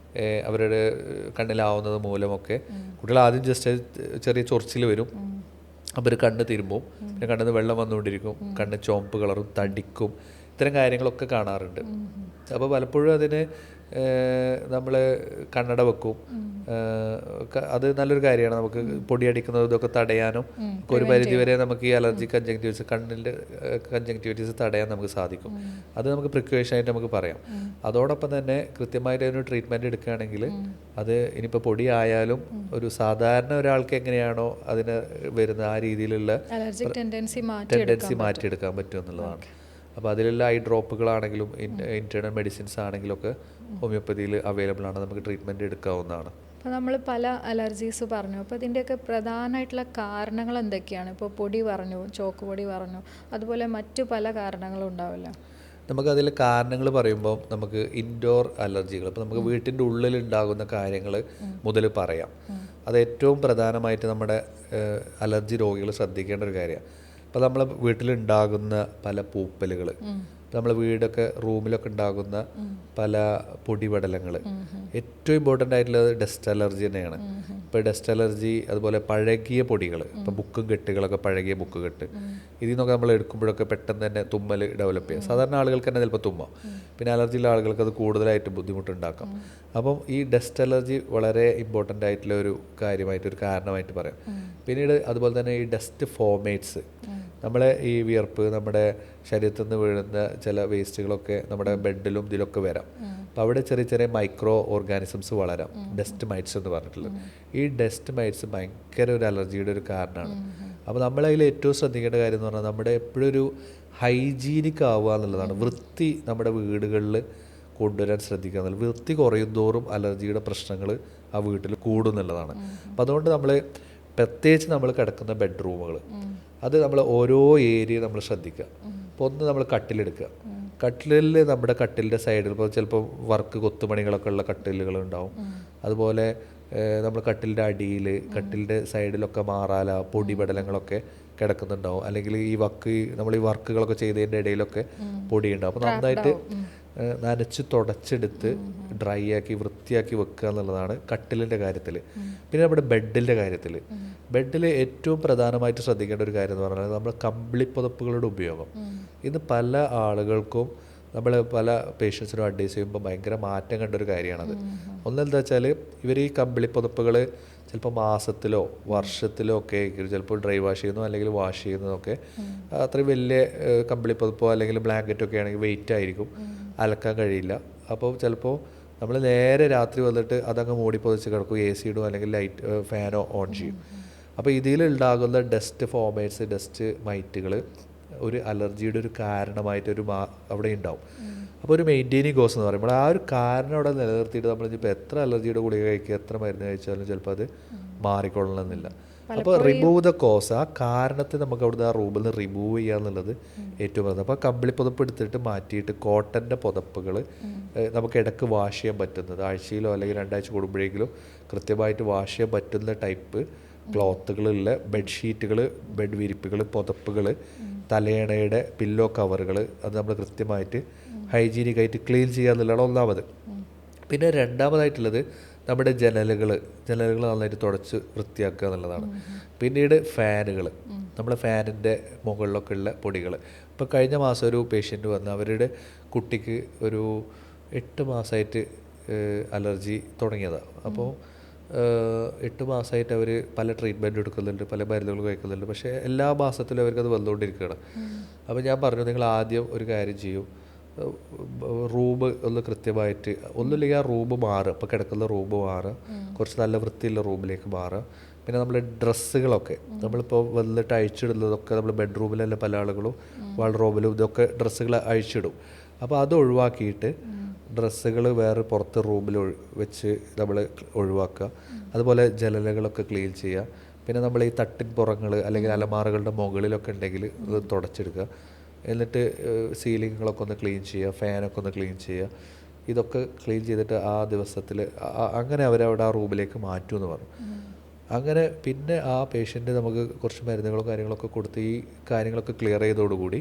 അവരുടെ കണ്ണിലാവുന്നത് മൂലമൊക്കെ കുട്ടികൾ ആദ്യം ജസ്റ്റ് ചെറിയ ചൊറിച്ചിൽ വരും. അപ്പോൾ കണ്ണ് തിരുമ്പും, പിന്നെ കണ്ണിൽ നിന്ന് വെള്ളം വന്നുകൊണ്ടിരിക്കും, കണ്ണ് ചുവപ്പ് കളറും തടിക്കും, ഇത്തരം കാര്യങ്ങളൊക്കെ കാണാറുണ്ട്. അപ്പോൾ പലപ്പോഴും അതിന് നമ്മൾ കണ്ണട വെക്കും. അത് നല്ലൊരു കാര്യമാണ്. നമുക്ക് പൊടിയടിക്കുന്നത് ഇതൊക്കെ തടയാനും ഒരു പരിധിവരെ നമുക്ക് ഈ അലർജി കൺജങ്ക്റ്റിവിറ്റീസ്, കണ്ണിൻ്റെ കൺജങ്ക്റ്റിവിറ്റീസ് തടയാൻ നമുക്ക് സാധിക്കും. അത് നമുക്ക് പ്രിക്കോഷനായിട്ട് നമുക്ക് പറയാം. അതോടൊപ്പം തന്നെ കൃത്യമായിട്ട് അതിന് ട്രീറ്റ്മെൻറ്റ് എടുക്കുകയാണെങ്കിൽ അത് ഇനിയിപ്പോൾ പൊടി ആയാലും ഒരു സാധാരണ ഒരാൾക്ക് എങ്ങനെയാണോ അതിന് വരുന്ന ആ രീതിയിലുള്ള ടെൻഡൻസി മാറ്റിയെടുക്കാൻ പറ്റും എന്നുള്ളതാണ്. അപ്പോൾ അതിലുള്ള ഐ ഡ്രോപ്പുകളാണെങ്കിലും ഇൻറ്റേർണൽ മെഡിസിൻസ് ആണെങ്കിലും ഒക്കെ ഹോമിയോപ്പതിയിൽ അവൈലബിൾ ആണ്, നമുക്ക് ട്രീറ്റ്മെൻറ്റ് എടുക്കാവുന്നതാണ്. അപ്പോൾ നമ്മൾ പല അലർജീസ് പറഞ്ഞു. അപ്പോൾ ഇതിൻ്റെയൊക്കെ പ്രധാനമായിട്ടുള്ള കാരണങ്ങൾ എന്തൊക്കെയാണ്? ഇപ്പോൾ പൊടി പറഞ്ഞു, ചോക്ക് പൊടി പറഞ്ഞു, അതുപോലെ മറ്റു പല കാരണങ്ങളും ഉണ്ടാവില്ല. നമുക്കതിൽ കാരണങ്ങൾ പറയുമ്പോൾ നമുക്ക് ഇൻഡോർ അലർജികൾ, ഇപ്പോൾ നമുക്ക് വീട്ടിൻ്റെ ഉള്ളിൽ ഉണ്ടാകുന്ന കാര്യങ്ങൾ മുതൽ പറയാം. അത് ഏറ്റവും പ്രധാനമായിട്ട് നമ്മുടെ അലർജി രോഗികൾ ശ്രദ്ധിക്കേണ്ട ഒരു കാര്യമാണ്. ഇപ്പോൾ നമ്മളെ വീട്ടിലുണ്ടാകുന്ന പല പൂപ്പലുകൾ, നമ്മളെ വീടൊക്കെ റൂമിലൊക്കെ ഉണ്ടാകുന്ന പല പൊടിപടലങ്ങൾ, ഏറ്റവും ഇമ്പോർട്ടൻ്റ് ആയിട്ടുള്ളത് ഡസ്റ്റ് അലർജി തന്നെയാണ്. ഇപ്പോൾ ഡസ്റ്റ് അലർജി, അതുപോലെ പഴകിയ പൊടികൾ, ഇപ്പോൾ ബുക്കും കെട്ടുകളൊക്കെ, പഴകിയ ബുക്ക് കെട്ട്, ഇതിൽ നിന്നൊക്കെ നമ്മൾ എടുക്കുമ്പോഴൊക്കെ പെട്ടെന്ന് തന്നെ തുമ്മൽ ഡെവലപ്പ് ചെയ്യാം. സാധാരണ ആളുകൾക്ക് തന്നെ ചിലപ്പോൾ തുമ്മാം, പിന്നെ അലർജിയുള്ള ആളുകൾക്ക് അത് കൂടുതലായിട്ട് ബുദ്ധിമുട്ടുണ്ടാക്കാം. അപ്പം ഈ ഡസ്റ്റ് അലർജി വളരെ ഇമ്പോർട്ടൻ്റ് ആയിട്ടുള്ള ഒരു കാര്യമായിട്ടൊരു കാരണമായിട്ട് പറയാം. പിന്നീട് അതുപോലെ തന്നെ ഈ ഡസ്റ്റ് ഫോമേറ്റ്സ്, നമ്മളെ ഈ വിയർപ്പ്, നമ്മുടെ ശരീരത്തിൽ നിന്ന് വീഴുന്ന ചില വേസ്റ്റുകളൊക്കെ നമ്മുടെ ബെഡിലും ഇതിലൊക്കെ വരാം. അപ്പോൾ അവിടെ ചെറിയ ചെറിയ മൈക്രോ ഓർഗാനിസംസ് വളരാം, ഡസ്റ്റ് മൈറ്റ്സ് എന്ന് പറഞ്ഞിട്ടുള്ളത്. ഈ ഡസ്റ്റ് മൈറ്റ്സ് ഭയങ്കര ഒരു അലർജിയുടെ ഒരു കാരണമാണ്. അപ്പോൾ നമ്മളതിൽ ഏറ്റവും ശ്രദ്ധിക്കേണ്ട കാര്യം എന്ന് പറഞ്ഞാൽ നമ്മുടെ എപ്പോഴും ഒരു ഹൈജീനിക് ആവുക എന്നുള്ളതാണ്. വൃത്തി നമ്മുടെ വീടുകളിൽ കൊണ്ടുവരാൻ ശ്രദ്ധിക്കുക എന്നുള്ളത്. വൃത്തി കുറയും തോറും അലർജിയുടെ പ്രശ്നങ്ങൾ ആ വീട്ടിൽ കൂടുന്നുള്ളതാണ്. അപ്പോൾ അതുകൊണ്ട് നമ്മൾ പ്രത്യേകിച്ച് നമ്മൾ കിടക്കുന്ന ബെഡ്റൂമുകൾ, അത് നമ്മൾ ഓരോ ഏരിയ നമ്മൾ ശ്രദ്ധിക്കുക. അപ്പോൾ ഒന്ന് നമ്മൾ കട്ടിലെടുക്കുക. കട്ടിലിൽ നമ്മുടെ കട്ടിലിൻ്റെ സൈഡിൽ ഇപ്പോൾ ചിലപ്പോൾ വർക്ക് കൊത്തുപണികളൊക്കെ ഉള്ള കട്ടിലുകൾ ഉണ്ടാവും. അതുപോലെ നമ്മൾ കട്ടിലിൻ്റെ അടിയിൽ, കട്ടിലിൻ്റെ സൈഡിലൊക്കെ മാറാല, പൊടിപടലങ്ങളൊക്കെ കിടക്കുന്നുണ്ടാവും. അല്ലെങ്കിൽ ഈ നമ്മൾ ഈ വർക്കുകളൊക്കെ ചെയ്തതിൻ്റെ ഇടയിലൊക്കെ പൊടിയുണ്ടാവും. അപ്പോൾ നന്നായിട്ട് നനച്ച് തുടച്ചെടുത്ത് ഡ്രൈ ആക്കി വൃത്തിയാക്കി വെക്കുക എന്നുള്ളതാണ് കട്ടിലിൻ്റെ കാര്യത്തിൽ. പിന്നെ നമ്മുടെ ബെഡിൻ്റെ കാര്യത്തിൽ, ബെഡിൽ ഏറ്റവും പ്രധാനമായിട്ട് ശ്രദ്ധിക്കേണ്ട ഒരു കാര്യം എന്ന് പറഞ്ഞാൽ നമ്മുടെ കമ്പിളിപ്പുതപ്പുകളുടെ ഉപയോഗം. ഇന്ന് പല ആളുകൾക്കും നമ്മൾ പല പേഷ്യൻസിനും അഡ്വൈസ് ചെയ്യുമ്പോൾ ഭയങ്കര മാറ്റം കണ്ടൊരു കാര്യമാണത്. ഒന്നെന്താ വെച്ചാൽ ഇവർ ഈ കമ്പിളിപ്പുതപ്പുകൾ ചിലപ്പോൾ മാസത്തിലോ വർഷത്തിലോ ഒക്കെ ചിലപ്പോൾ ഡ്രൈ വാഷ് ചെയ്യുന്നു, അല്ലെങ്കിൽ വാഷ് ചെയ്യുന്നതൊക്കെ അത്രയും വലിയ കമ്പിളിപ്പുതപ്പോ അല്ലെങ്കിൽ ബ്ലാങ്കറ്റോ ഒക്കെ ആണെങ്കിൽ വെയിറ്റ് ആയിരിക്കും, അലക്കാൻ കഴിയില്ല. അപ്പോൾ ചിലപ്പോൾ നമ്മൾ നേരെ രാത്രി വന്നിട്ട് അതങ്ങ് മൂടി പൊതിച്ച് കിടക്കും, AC ഇടും, അല്ലെങ്കിൽ ലൈറ്റ് ഫാനോ ഓൺ ചെയ്യും. അപ്പോൾ ഇതിലുണ്ടാകുന്ന ഡസ്റ്റ് ഫോമേറ്റ്സ്, ഡസ്റ്റ് മൈറ്റുകൾ ഒരു അലർജിയുടെ ഒരു കാരണമായിട്ടൊരു അവിടെ ഉണ്ടാവും. അപ്പോൾ ഒരു മെയിൻറ്റെയിനിങ് കോസ് എന്ന് പറയുമ്പോൾ ആ ഒരു കാരണം അവിടെ നിലനിർത്തിയിട്ട് നമ്മളിപ്പോൾ എത്ര അലർജിയുടെ ഗുളിക കഴിക്കുക, എത്ര മരുന്ന് കഴിച്ചാലും ചിലപ്പോൾ അത് മാറിക്കൊള്ളണമെന്നില്ല. അപ്പോൾ റിമൂവ് ദ കോസ്, ആ കാരണത്തെ നമുക്ക് അവിടുന്ന് ആ റൂമിൽ നിന്ന് റിമൂവ് ചെയ്യുക എന്നുള്ളത് ഏറ്റവും പ്രധാനം. അപ്പോൾ കമ്പിളി പുതപ്പ് എടുത്തിട്ട് മാറ്റിയിട്ട് കോട്ടൻ്റെ പുതപ്പുകൾ നമുക്ക് ഇടയ്ക്ക് വാഷ് ചെയ്യാൻ പറ്റുന്നത്, ആഴ്ചയിലോ അല്ലെങ്കിൽ 2 ആഴ്ച കൂടുമ്പോഴെങ്കിലും കൃത്യമായിട്ട് വാഷ് ചെയ്യാൻ പറ്റുന്ന ടൈപ്പ് ക്ലോത്തുകളുള്ള ബെഡ്ഷീറ്റുകൾ, ബെഡ് വിരിപ്പുകൾ, പുതപ്പുകൾ, തലയണയുടെ പില്ലോ കവറുകൾ, അത് നമ്മൾ കൃത്യമായിട്ട് ഹൈജീനിക്കായിട്ട് ക്ലീൻ ചെയ്യുക എന്നുള്ളതാണ് ഒന്നാമത്. പിന്നെ രണ്ടാമതായിട്ടുള്ളത് നമ്മുടെ ജനലുകൾ നന്നായിട്ട് തുടച്ച് വൃത്തിയാക്കുക എന്നുള്ളതാണ്. പിന്നീട് ഫാനുകൾ, നമ്മളെ ഫാനിൻ്റെ മുകളിലൊക്കെ ഉള്ള പൊടികൾ. ഇപ്പോൾ കഴിഞ്ഞ മാസം ഒരു പേഷ്യൻ്റ് വന്ന് അവരുടെ കുട്ടിക്ക് ഒരു 8 മാസമായിട്ട് അലർജി തുടങ്ങിയതാണ്. അപ്പോൾ 8 മാസമായിട്ട് അവർ പല ട്രീറ്റ്മെൻറ്റ് എടുക്കുന്നുണ്ട്, പല മരുന്നുകൾ കഴിക്കുന്നുണ്ട്, പക്ഷേ എല്ലാ മാസത്തിലും അവർക്കത് വന്നുകൊണ്ടിരിക്കുകയാണ്. അപ്പോൾ ഞാൻ പറഞ്ഞു, നിങ്ങൾ ആദ്യം ഒരു കാര്യം ചെയ്യും, റൂം ഒന്ന് കൃത്യമായിട്ട്, ഒന്നുമില്ലെങ്കിൽ ആ റൂം മാറുക, ഇപ്പോൾ കിടക്കുന്ന റൂം മാറുക, കുറച്ച് നല്ല വൃത്തിയുള്ള റൂമിലേക്ക് മാറുക. പിന്നെ നമ്മൾ ഡ്രസ്സുകളൊക്കെ നമ്മളിപ്പോൾ വന്നിട്ട് അഴിച്ചിടുന്നതൊക്കെ നമ്മൾ ബെഡ്റൂമിലല്ല പല ആളുകളും വാൾറൂമിലും ഇതൊക്കെ ഡ്രസ്സുകൾ അഴിച്ചിടും. അപ്പോൾ അത് ഒഴിവാക്കിയിട്ട് ഡ്രസ്സുകൾ വേറെ പുറത്ത് റൂമിൽ വെച്ച് നമ്മൾ ഒഴിവാക്കുക. അതുപോലെ ജനലുകളൊക്കെ ക്ലീൻ ചെയ്യുക. പിന്നെ നമ്മൾ ഈ തട്ടിൻ പുറങ്ങൾ അല്ലെങ്കിൽ അലമാറകളുടെ മുകളിലൊക്കെ ഉണ്ടെങ്കിൽ അത് തുടച്ചെടുക്കുക. എന്നിട്ട് സീലിങ്ങുകളൊക്കെ ഒന്ന് ക്ലീൻ ചെയ്യുക, ഫാനൊക്കെ ഒന്ന് ക്ലീൻ ചെയ്യുക. ഇതൊക്കെ ക്ലീൻ ചെയ്തിട്ട് ആ ദിവസത്തിൽ അങ്ങനെ അവരവിടെ ആ റൂമിലേക്ക് മാറ്റുമെന്ന് പറഞ്ഞു. അങ്ങനെ പിന്നെ ആ പേഷ്യൻ്റ് നമുക്ക് കുറച്ച് മരുന്നുകളും കാര്യങ്ങളൊക്കെ കൊടുത്ത് ഈ കാര്യങ്ങളൊക്കെ ക്ലിയർ ചെയ്തതോടുകൂടി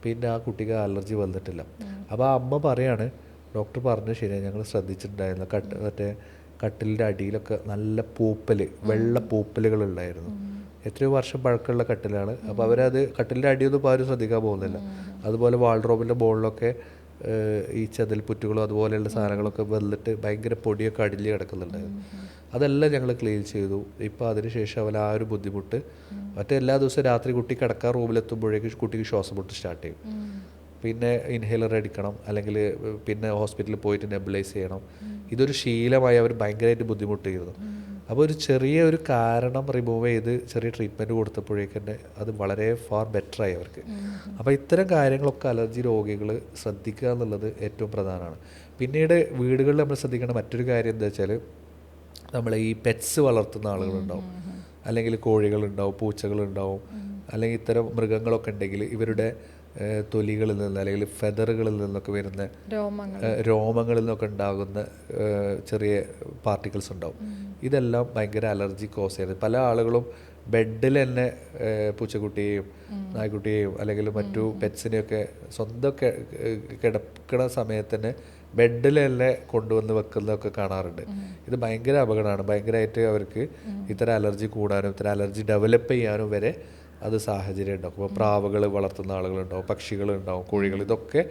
പിന്നെ ആ കുട്ടിക്ക് അലർജി വന്നിട്ടില്ല. അപ്പോൾ ആ അമ്മ പറയാണ്, ഡോക്ടർ പറഞ്ഞു ശരിയാണ്, ഞങ്ങൾ ശ്രദ്ധിച്ചിട്ടുണ്ടായിരുന്നു, മറ്റേ കട്ടിലിൻ്റെ അടിയിലൊക്കെ നല്ല പൂപ്പൽ, വെള്ള പൂപ്പലുകളുണ്ടായിരുന്നു. എത്രയോ വർഷം പഴക്കമുള്ള കട്ടിലാണ്. അപ്പോൾ അവരത് കട്ടിലിൻ്റെ അടിയൊന്നും ഇപ്പോൾ ആരും ശ്രദ്ധിക്കാൻ പോകുന്നില്ല. അതുപോലെ വാൾഡ്രോബിൻ്റെ മുകളിലൊക്കെ ഈ ചെതൽപ്പുറ്റുകളും അതുപോലെയുള്ള സാധനങ്ങളൊക്കെ വന്നിട്ട് ഭയങ്കര പൊടിയൊക്കെ അടിഞ്ഞ് കിടക്കുന്നുണ്ടായിരുന്നു. അതെല്ലാം ഞങ്ങൾ ക്ലീൻ ചെയ്തു. ഇപ്പോൾ അതിനുശേഷം അവൻ ആ ഒരു ബുദ്ധിമുട്ട്, മറ്റേ എല്ലാ ദിവസവും രാത്രി കുട്ടി കിടക്കാൻ റൂമിലെത്തുമ്പോഴേക്കും കുട്ടിക്ക് ശ്വാസം മുട്ട് സ്റ്റാർട്ട് ചെയ്യും. പിന്നെ ഇൻഹേലർ അടിക്കണം, അല്ലെങ്കിൽ പിന്നെ ഹോസ്പിറ്റലിൽ പോയിട്ട് നെബുലൈസ് ചെയ്യണം. ഇതൊരു ശീലമായി അവർ ഭയങ്കരമായിട്ട് ബുദ്ധിമുട്ടിയിരുന്നു. അപ്പോൾ ഒരു ചെറിയ ഒരു കാരണം റിമൂവ് ചെയ്ത് ചെറിയ ട്രീറ്റ്മെൻറ്റ് കൊടുത്തപ്പോഴേക്ക് തന്നെ അത് വളരെ ഫാർ ബെറ്ററായി അവർക്ക്. അപ്പോൾ ഇത്തരം കാര്യങ്ങളൊക്കെ അലർജി രോഗികൾ ശ്രദ്ധിക്കുക എന്നുള്ളത് ഏറ്റവും പ്രധാനമാണ്. പിന്നീട് വീടുകളിൽ നമ്മൾ ശ്രദ്ധിക്കേണ്ട മറ്റൊരു കാര്യം എന്താ വെച്ചാൽ, നമ്മൾ ഈ പെറ്റ്സ് വളർത്തുന്ന ആളുകളുണ്ടാവും, അല്ലെങ്കിൽ കോഴികളുണ്ടാവും, പൂച്ചകളുണ്ടാവും, അല്ലെങ്കിൽ ഇത്തരം മൃഗങ്ങളൊക്കെ ഉണ്ടെങ്കിൽ ഇവരുടെ തൊലികളിൽ നിന്ന് അല്ലെങ്കിൽ ഫെദറുകളിൽ നിന്നൊക്കെ വരുന്ന രോമങ്ങളിൽ നിന്നൊക്കെ ഉണ്ടാകുന്ന ചെറിയ പാർട്ടിക്കിൾസ് ഉണ്ടാവും. ഇതെല്ലാം ഭയങ്കര അലർജി കോസ് ചെയ്യുന്നത്. പല ആളുകളും ബെഡിൽ തന്നെ പൂച്ചക്കുട്ടിയെയും നായ്ക്കുട്ടിയെയും അല്ലെങ്കിൽ മറ്റു പെറ്റ്സിനെയൊക്കെ സ്വന്തം കിടക്കുന്ന സമയത്ത് തന്നെ ബെഡിൽ തന്നെ കൊണ്ടുവന്ന് വെക്കുന്നതൊക്കെ കാണാറുണ്ട്. ഇത് ഭയങ്കര അപകടമാണ്. ഭയങ്കരമായിട്ട് അവർക്ക് ഇത്തരം അലർജി കൂടാനും ഇത്തരം അലർജി ഡെവലപ്പ് ചെയ്യാനും വരെ അത് സാഹചര്യം ഉണ്ടാക്കും. അപ്പോൾ പ്രാവുകൾ വളർത്തുന്ന ആളുകളുണ്ടാവും, പക്ഷികളുണ്ടാവും, കോഴികൾ, ഇതൊക്കെ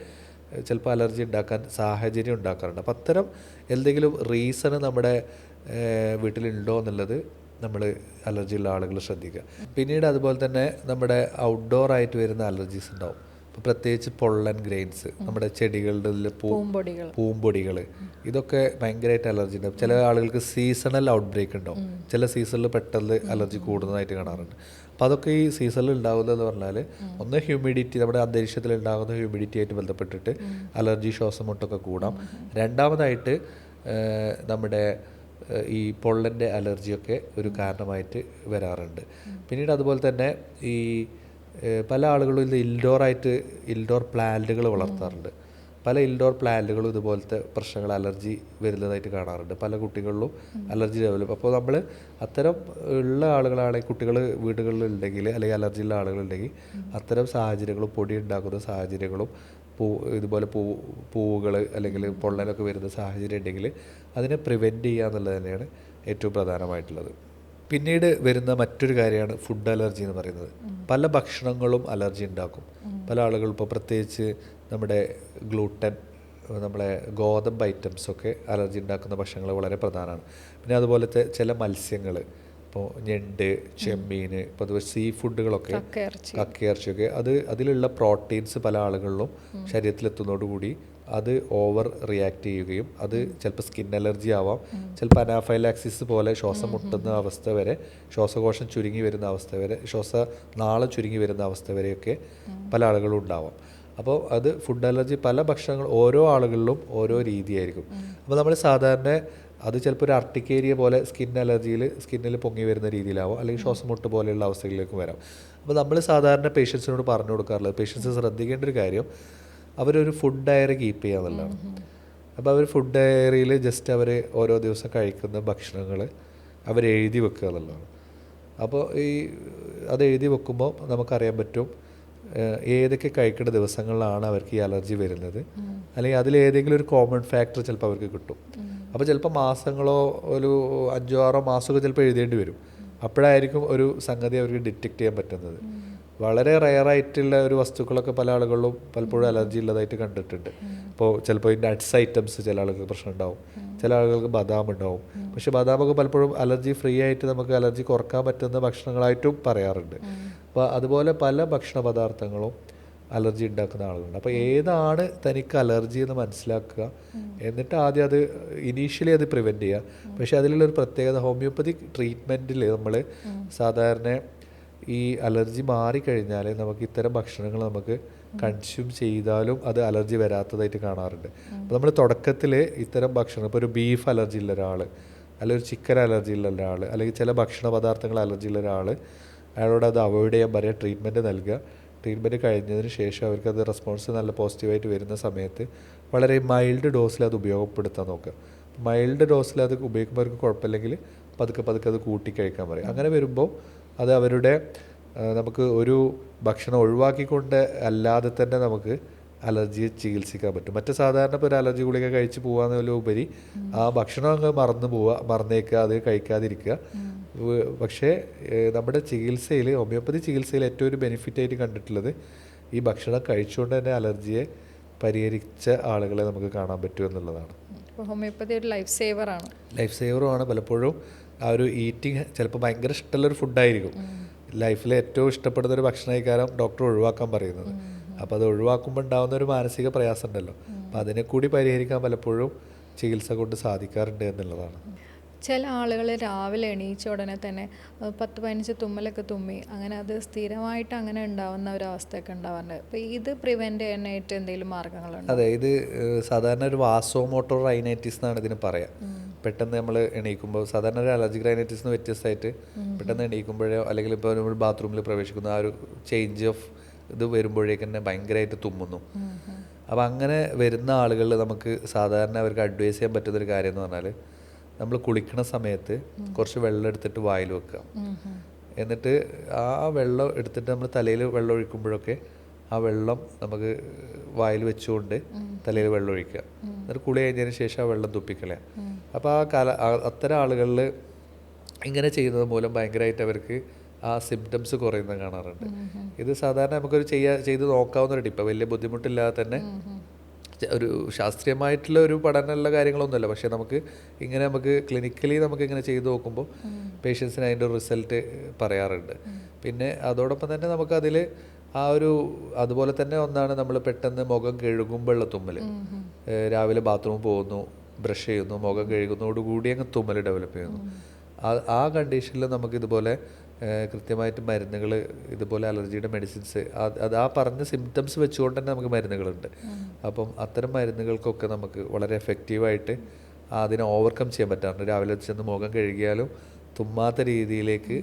ചിലപ്പോൾ അലർജി ഉണ്ടാക്കാൻ സാഹചര്യം ഉണ്ടാക്കാറുണ്ട്. അപ്പം അത്തരം എന്തെങ്കിലും റീസണ് നമ്മുടെ വീട്ടിലുണ്ടോ എന്നുള്ളത് നമ്മൾ അലർജി ഉള്ള ആളുകൾ ശ്രദ്ധിക്കുക. പിന്നീട് അതുപോലെ തന്നെ നമ്മുടെ ഔട്ട്ഡോർ ആയിട്ട് വരുന്ന അലർജീസ് ഉണ്ടാവും. ഇപ്പോൾ പ്രത്യേകിച്ച് പൊള്ളൻ ഗ്രെയിൻസ്, നമ്മുടെ ചെടികളുടെ പൂമ്പൊടികൾ, ഇതൊക്കെ ഭയങ്കരമായിട്ട് അലർജി ഉണ്ടാവും. ചില ആളുകൾക്ക് സീസണൽ ഔട്ട് ബ്രേക്ക് ഉണ്ടാവും. ചില സീസണിൽ പെട്ടെന്ന് അലർജി കൂടുന്നതായിട്ട് കാണാറുണ്ട്. അപ്പോൾ അതൊക്കെ ഈ സീസണിൽ ഉണ്ടാകുന്നതെന്ന് പറഞ്ഞാൽ, ഒന്ന് ഹ്യൂമിഡിറ്റി, നമ്മുടെ അന്തരീക്ഷത്തിൽ ഉണ്ടാകുന്ന ഹ്യൂമിഡിറ്റി ആയിട്ട് ബന്ധപ്പെട്ടിട്ട് അലർജി, ശ്വാസം മുട്ടൊക്കെ കൂടാം. രണ്ടാമതായിട്ട് നമ്മുടെ ഈ പൊള്ളൻ്റെ അലർജിയൊക്കെ ഒരു കാരണമായിട്ട് വരാറുണ്ട്. പിന്നീട് അതുപോലെ തന്നെ ഈ പല ആളുകളും ഇത് ഇൻഡോർ പ്ലാന്റുകൾ വളർത്താറുണ്ട്. പല ഇൻഡോർ പ്ലാന്റുകളും ഇതുപോലത്തെ പ്രശ്നങ്ങൾ, അലർജി വരുന്നതായിട്ട് കാണാറുണ്ട്. പല കുട്ടികളിലും അലർജി ഡെവലപ്പ്. അപ്പോൾ നമ്മൾ അത്തരം ഉള്ള ആളുകളാണെങ്കിൽ, കുട്ടികൾ വീടുകളിൽ ഉണ്ടെങ്കിൽ അല്ലെങ്കിൽ അലർജി ഉള്ള ആളുകളുണ്ടെങ്കിൽ അത്തരം സാഹചര്യങ്ങളും പൊടി ഉണ്ടാക്കുന്ന സാഹചര്യങ്ങളും ഇതുപോലെ പൂവുകൾ അല്ലെങ്കിൽ പൊള്ളലൊക്കെ വരുന്ന സാഹചര്യം ഉണ്ടെങ്കിൽ അതിനെ പ്രിവെൻറ്റ് ചെയ്യുക എന്നുള്ളത് തന്നെയാണ് ഏറ്റവും പ്രധാനമായിട്ടുള്ളത്. പിന്നീട് വരുന്ന മറ്റൊരു കാര്യമാണ് ഫുഡ് അലർജി എന്ന് പറയുന്നത്. പല ഭക്ഷണങ്ങളും അലർജി ഉണ്ടാക്കും. പല ആളുകളും ഇപ്പോൾ പ്രത്യേകിച്ച് നമ്മുടെ ഗ്ലൂട്ടൻ, നമ്മളെ ഗോതമ്പ് ഐറ്റംസൊക്കെ അലർജി ഉണ്ടാക്കുന്ന ഭക്ഷണങ്ങൾ വളരെ പ്രധാനമാണ്. പിന്നെ അതുപോലത്തെ ചില മത്സ്യങ്ങൾ, ഇപ്പോൾ ഞണ്ട്, ചെമ്മീൻ, ഇപ്പോൾ അതുപോലെ സീ ഫുഡുകളൊക്കെ, കക്കയിറച്ചിയൊക്കെ, അതിലുള്ള പ്രോട്ടീൻസ് പല ആളുകളിലും ശരീരത്തിലെത്തുന്നതോടുകൂടി അത് ഓവർ റിയാക്ട് ചെയ്യുകയും അത് ചിലപ്പോൾ സ്കിൻ അലർജി ആവാം, ചിലപ്പോൾ അനാഫൈലാക്സിസ് പോലെ ശ്വാസം മുട്ടുന്ന അവസ്ഥ വരെ, ശ്വാസകോശം ചുരുങ്ങി വരുന്ന അവസ്ഥ വരെ, ശ്വാസനാളം ചുരുങ്ങി വരുന്ന അവസ്ഥ വരെയൊക്കെ പല ആളുകളും ഉണ്ടാവാം. അപ്പോൾ അത് ഫുഡ് അലർജി പല ഭക്ഷണങ്ങൾ ഓരോ ആളുകളിലും ഓരോ രീതിയായിരിക്കും. അപ്പോൾ നമ്മൾ സാധാരണ അത് ചിലപ്പോൾ ഒരു അർട്ടിക്കേരിയ പോലെ സ്കിന്നിൽ പൊങ്ങി വരുന്ന രീതിയിലാവും, അല്ലെങ്കിൽ ശ്വാസം മുട്ട് പോലെയുള്ള അവസ്ഥകളിലേക്ക് വരാം. അപ്പോൾ നമ്മൾ സാധാരണ പേഷ്യൻസിനോട് പറഞ്ഞു കൊടുക്കാറുള്ളത്, പേഷ്യൻസ് ശ്രദ്ധിക്കേണ്ട ഒരു കാര്യം, അവരൊരു ഫുഡ് ഡയറി കീപ്പ് ചെയ്യുക എന്നുള്ളതാണ്. അപ്പോൾ അവർ ഫുഡ് ഡയറിയിൽ ജസ്റ്റ് അവർ ഓരോ ദിവസം കഴിക്കുന്ന ഭക്ഷണങ്ങൾ അവർ എഴുതി വെക്കുക എന്നുള്ളതാണ്. അപ്പോൾ അത് എഴുതി വെക്കുമ്പോൾ നമുക്കറിയാൻ പറ്റും ഏതൊക്കെ കഴിക്കേണ്ട ദിവസങ്ങളിലാണ് അവർക്ക് ഈ അലർജി വരുന്നത്, അല്ലെങ്കിൽ അതിലേതെങ്കിലും ഒരു കോമൺ ഫാക്ടർ ചിലപ്പോൾ അവർക്ക് കിട്ടും. അപ്പോൾ ചിലപ്പോൾ മാസങ്ങളോ ഒരു 5-6 മാസമൊക്കെ ചിലപ്പോൾ എഴുതേണ്ടി വരും. അപ്പോഴായിരിക്കും ഒരു സംഗതി അവർക്ക് ഡിറ്റക്റ്റ് ചെയ്യാൻ പറ്റുന്നത്. വളരെ റെയറായിട്ടുള്ള ഒരു വസ്തുക്കളൊക്കെ പല ആളുകളിലും പലപ്പോഴും അലർജി ഉള്ളതായിട്ട് കണ്ടിട്ടുണ്ട്. ഇപ്പോൾ ചിലപ്പോൾ ഈ നട്ട്സ് ഐറ്റംസ് ചില ആളുകൾക്ക് പ്രശ്നം ഉണ്ടാവും, ചില ആളുകൾക്ക് ബദാം ഉണ്ടാവും. പക്ഷെ ബദാമൊക്കെ പലപ്പോഴും അലർജി ഫ്രീ ആയിട്ട് നമുക്ക് അലർജി കുറക്കാൻ പറ്റുന്ന ഭക്ഷണങ്ങളായിട്ടും പറയാറുണ്ട്. അപ്പോൾ അതുപോലെ പല ഭക്ഷണ പദാർത്ഥങ്ങളും അലർജി ഉണ്ടാക്കുന്ന ആളുകളുണ്ട്. അപ്പോൾ ഏതാണ് തനിക്ക് അലർജി എന്ന് മനസ്സിലാക്കുക, എന്നിട്ട് ആദ്യം അത് ഇനീഷ്യലി അത് പ്രിവെൻറ്റ് ചെയ്യുക. പക്ഷേ അതിലുള്ളൊരു പ്രത്യേകത, ഹോമിയോപ്പതിക് ട്രീറ്റ്മെൻറ്റിൽ നമ്മൾ സാധാരണ ഈ അലർജി മാറിക്കഴിഞ്ഞാൽ നമുക്ക് ഇത്തരം ഭക്ഷണങ്ങൾ നമുക്ക് കൺസ്യൂം ചെയ്താലും അത് അലർജി വരാത്തതായിട്ട് കാണാറുണ്ട്. അപ്പോൾ നമ്മൾ തുടക്കത്തിൽ ഇത്തരം ഭക്ഷണം, ഇപ്പോൾ ഒരു ബീഫ് അലർജി ഉള്ള ഒരാൾ, അല്ലെങ്കിൽ ഒരു ചിക്കൻ അലർജി ഉള്ള ഒരാൾ, അല്ലെങ്കിൽ ചില ഭക്ഷണ പദാർത്ഥങ്ങൾ അലർജി ഉള്ള ഒരാൾ, അയാളോട് അത് അവോയ്ഡ് ചെയ്യാൻ പറയുക, ട്രീറ്റ്മെൻറ്റ് നൽകുക. ട്രീറ്റ്മെൻറ്റ് കഴിഞ്ഞതിന് ശേഷം അവർക്കത് റെസ്പോൺസ് നല്ല പോസിറ്റീവായിട്ട് വരുന്ന സമയത്ത് വളരെ മൈൽഡ് ഡോസിൽ അത് ഉപയോഗപ്പെടുത്താൻ നോക്കുക. മൈൽഡ് ഡോസിൽ അത് ഉപയോഗിക്കുമ്പോൾ അവർക്ക് കുഴപ്പമില്ലെങ്കിൽ പതുക്കെ അത് കൂട്ടി കഴിക്കാൻ പറയും. അങ്ങനെ വരുമ്പോൾ അത് അവരുടെ നമുക്ക് ഒരു ഭക്ഷണം ഒഴിവാക്കിക്കൊണ്ട് അല്ലാതെ തന്നെ നമുക്ക് അലർജിയെ ചികിത്സിക്കാൻ പറ്റും. മറ്റ് സാധാരണ ഇപ്പോൾ ഒരു അലർജി ഗുളിക കഴിച്ച് പോകാമെന്നുപരി ആ ഭക്ഷണം അങ്ങ് മറന്നേക്കുക, അത് കഴിക്കാതിരിക്കുക. പക്ഷേ നമ്മുടെ ചികിത്സയിൽ, ഹോമിയോപ്പതി ചികിത്സയിൽ ഏറ്റവും ഒരു ബെനിഫിറ്റായിട്ട് കണ്ടിട്ടുള്ളത് ഈ ഭക്ഷണം കഴിച്ചുകൊണ്ട് തന്നെ അലർജിയെ പരിഹരിച്ച ആളുകളെ നമുക്ക് കാണാൻ പറ്റും എന്നുള്ളതാണ്. ഹോമിയോപ്പതി ഒരു ലൈഫ് സേവറാണ്. ലൈഫ് സേവറുമാണ്. പലപ്പോഴും ആ ഒരു ഈറ്റിംഗ് ചിലപ്പോൾ ഭയങ്കര ഇഷ്ടമുള്ളൊരു ഫുഡായിരിക്കും, ലൈഫിൽ ഏറ്റവും ഇഷ്ടപ്പെടുന്ന ഒരു ഭക്ഷണക്കാരം ഡോക്ടർ ഒഴിവാക്കാൻ പറയുന്നത്. അപ്പോൾ അത് ഒഴിവാക്കുമ്പോൾ ഉണ്ടാകുന്ന ഒരു മാനസിക പ്രയാസം ഉണ്ടല്ലോ, അപ്പോൾ അതിനെ കൂടി പരിഹരിക്കാൻ പലപ്പോഴും ചികിത്സ കൊണ്ട് സാധിക്കാറുണ്ട് എന്നുള്ളതാണ്. ചില ആളുകൾ രാവിലെ എണീച്ച ഉടനെ തന്നെ 10-15 തുമ്മലൊക്കെ തുമ്മി, അങ്ങനെ അത് സ്ഥിരമായിട്ട് അങ്ങനെ ഉണ്ടാവുന്ന ഒരു അവസ്ഥയൊക്കെ ഉണ്ടാവാറുണ്ട്. അപ്പോൾ ഇത് പ്രിവെൻറ്റ് ചെയ്യാനായിട്ട് എന്തെങ്കിലും മാർഗ്ഗങ്ങളുണ്ട്? അതെ, ഇത് സാധാരണ ഒരു വാസോമോട്ടോർ റൈനൈറ്റിസ് എന്നാണ് ഇതിന് പറയാം. പെട്ടെന്ന് നമ്മൾ എണീക്കുമ്പോൾ, സാധാരണ ഒരു അലർജിക് റൈനൈറ്റിസിന് വ്യത്യസ്തമായിട്ട് പെട്ടെന്ന് എണീക്കുമ്പോഴോ അല്ലെങ്കിൽ ഇപ്പോൾ നമ്മൾ ബാത്റൂമിൽ പ്രവേശിക്കുന്ന ആ ഒരു ചേഞ്ച് ഓഫ് ഇത് വരുമ്പോഴേക്ക് തന്നെ ഭയങ്കരമായിട്ട് തുമ്മുന്നു. അപ്പോൾ അങ്ങനെ വരുന്ന ആളുകളിൽ നമുക്ക് സാധാരണ അവർക്ക് അഡ്വൈസ് ചെയ്യാൻ പറ്റുന്നൊരു കാര്യം എന്ന് പറഞ്ഞാൽ, നമ്മൾ കുളിക്കണ സമയത്ത് കുറച്ച് വെള്ളം എടുത്തിട്ട് വായിൽ വെക്കുക. എന്നിട്ട് ആ വെള്ളം എടുത്തിട്ട് നമ്മൾ തലയിൽ വെള്ളം ഒഴിക്കുമ്പോഴൊക്കെ ആ വെള്ളം നമുക്ക് വായിൽ വെച്ചുകൊണ്ട് തലയിൽ വെള്ളം ഒഴിക്കുക. എന്നിട്ട് കുളി കഴിഞ്ഞതിന് ശേഷം ആ വെള്ളം തുപ്പിക്കളയുക. അപ്പോൾ അത്തരം ആളുകളിൽ ഇങ്ങനെ ചെയ്യുന്നത് മൂലം ഭയങ്കരമായിട്ട് അവർക്ക് ആ സിംറ്റംസ് കുറയുന്നത് കാണാറുണ്ട്. ഇത് സാധാരണ നമുക്കൊരു ചെയ്ത് നോക്കാവുന്ന ഒരു ടിപ്പ്, വലിയ ബുദ്ധിമുട്ടില്ലാതെ തന്നെ. ഒരു ശാസ്ത്രീയമായിട്ടുള്ള ഒരു പഠനമുള്ള കാര്യങ്ങളൊന്നുമല്ല, പക്ഷേ നമുക്ക് ക്ലിനിക്കലി നമുക്ക് ഇങ്ങനെ ചെയ്ത് നോക്കുമ്പോൾ പേഷ്യൻസിന് അതിൻ്റെ ഒരു റിസൾട്ട് പറയാറുണ്ട്. പിന്നെ അതോടൊപ്പം തന്നെ നമുക്കതിൽ അതുപോലെ തന്നെ ഒന്നാണ് നമ്മൾ പെട്ടെന്ന് മുഖം കഴുകുമ്പോഴുള്ള തുമ്മൽ. രാവിലെ ബാത്റൂമിൽ പോകുന്നു, ബ്രഷ് ചെയ്യുന്നു, മുഖം കഴുകുന്നതോടുകൂടി അങ്ങ് തുമ്മൽ ഡെവലപ്പ് ചെയ്യുന്നു. ആ കണ്ടീഷനിൽ നമുക്കിതുപോലെ കൃത്യമായിട്ട് മരുന്നുകൾ, ഇതുപോലെ അലർജിയുടെ മെഡിസിൻസ്, അത് ആ പറഞ്ഞ സിംറ്റംസ് വെച്ചുകൊണ്ട് തന്നെ നമുക്ക് മരുന്നുകളുണ്ട്. അപ്പം അത്തരം മരുന്നുകൾക്കൊക്കെ നമുക്ക് വളരെ എഫക്റ്റീവായിട്ട് അതിനെ ഓവർകം ചെയ്യാൻ പറ്റാറുണ്ട്. രാവിലെ ചെന്ന് മുഖം കഴുകിയാലും തുമ്മാത്ത രീതിയിലേക്ക്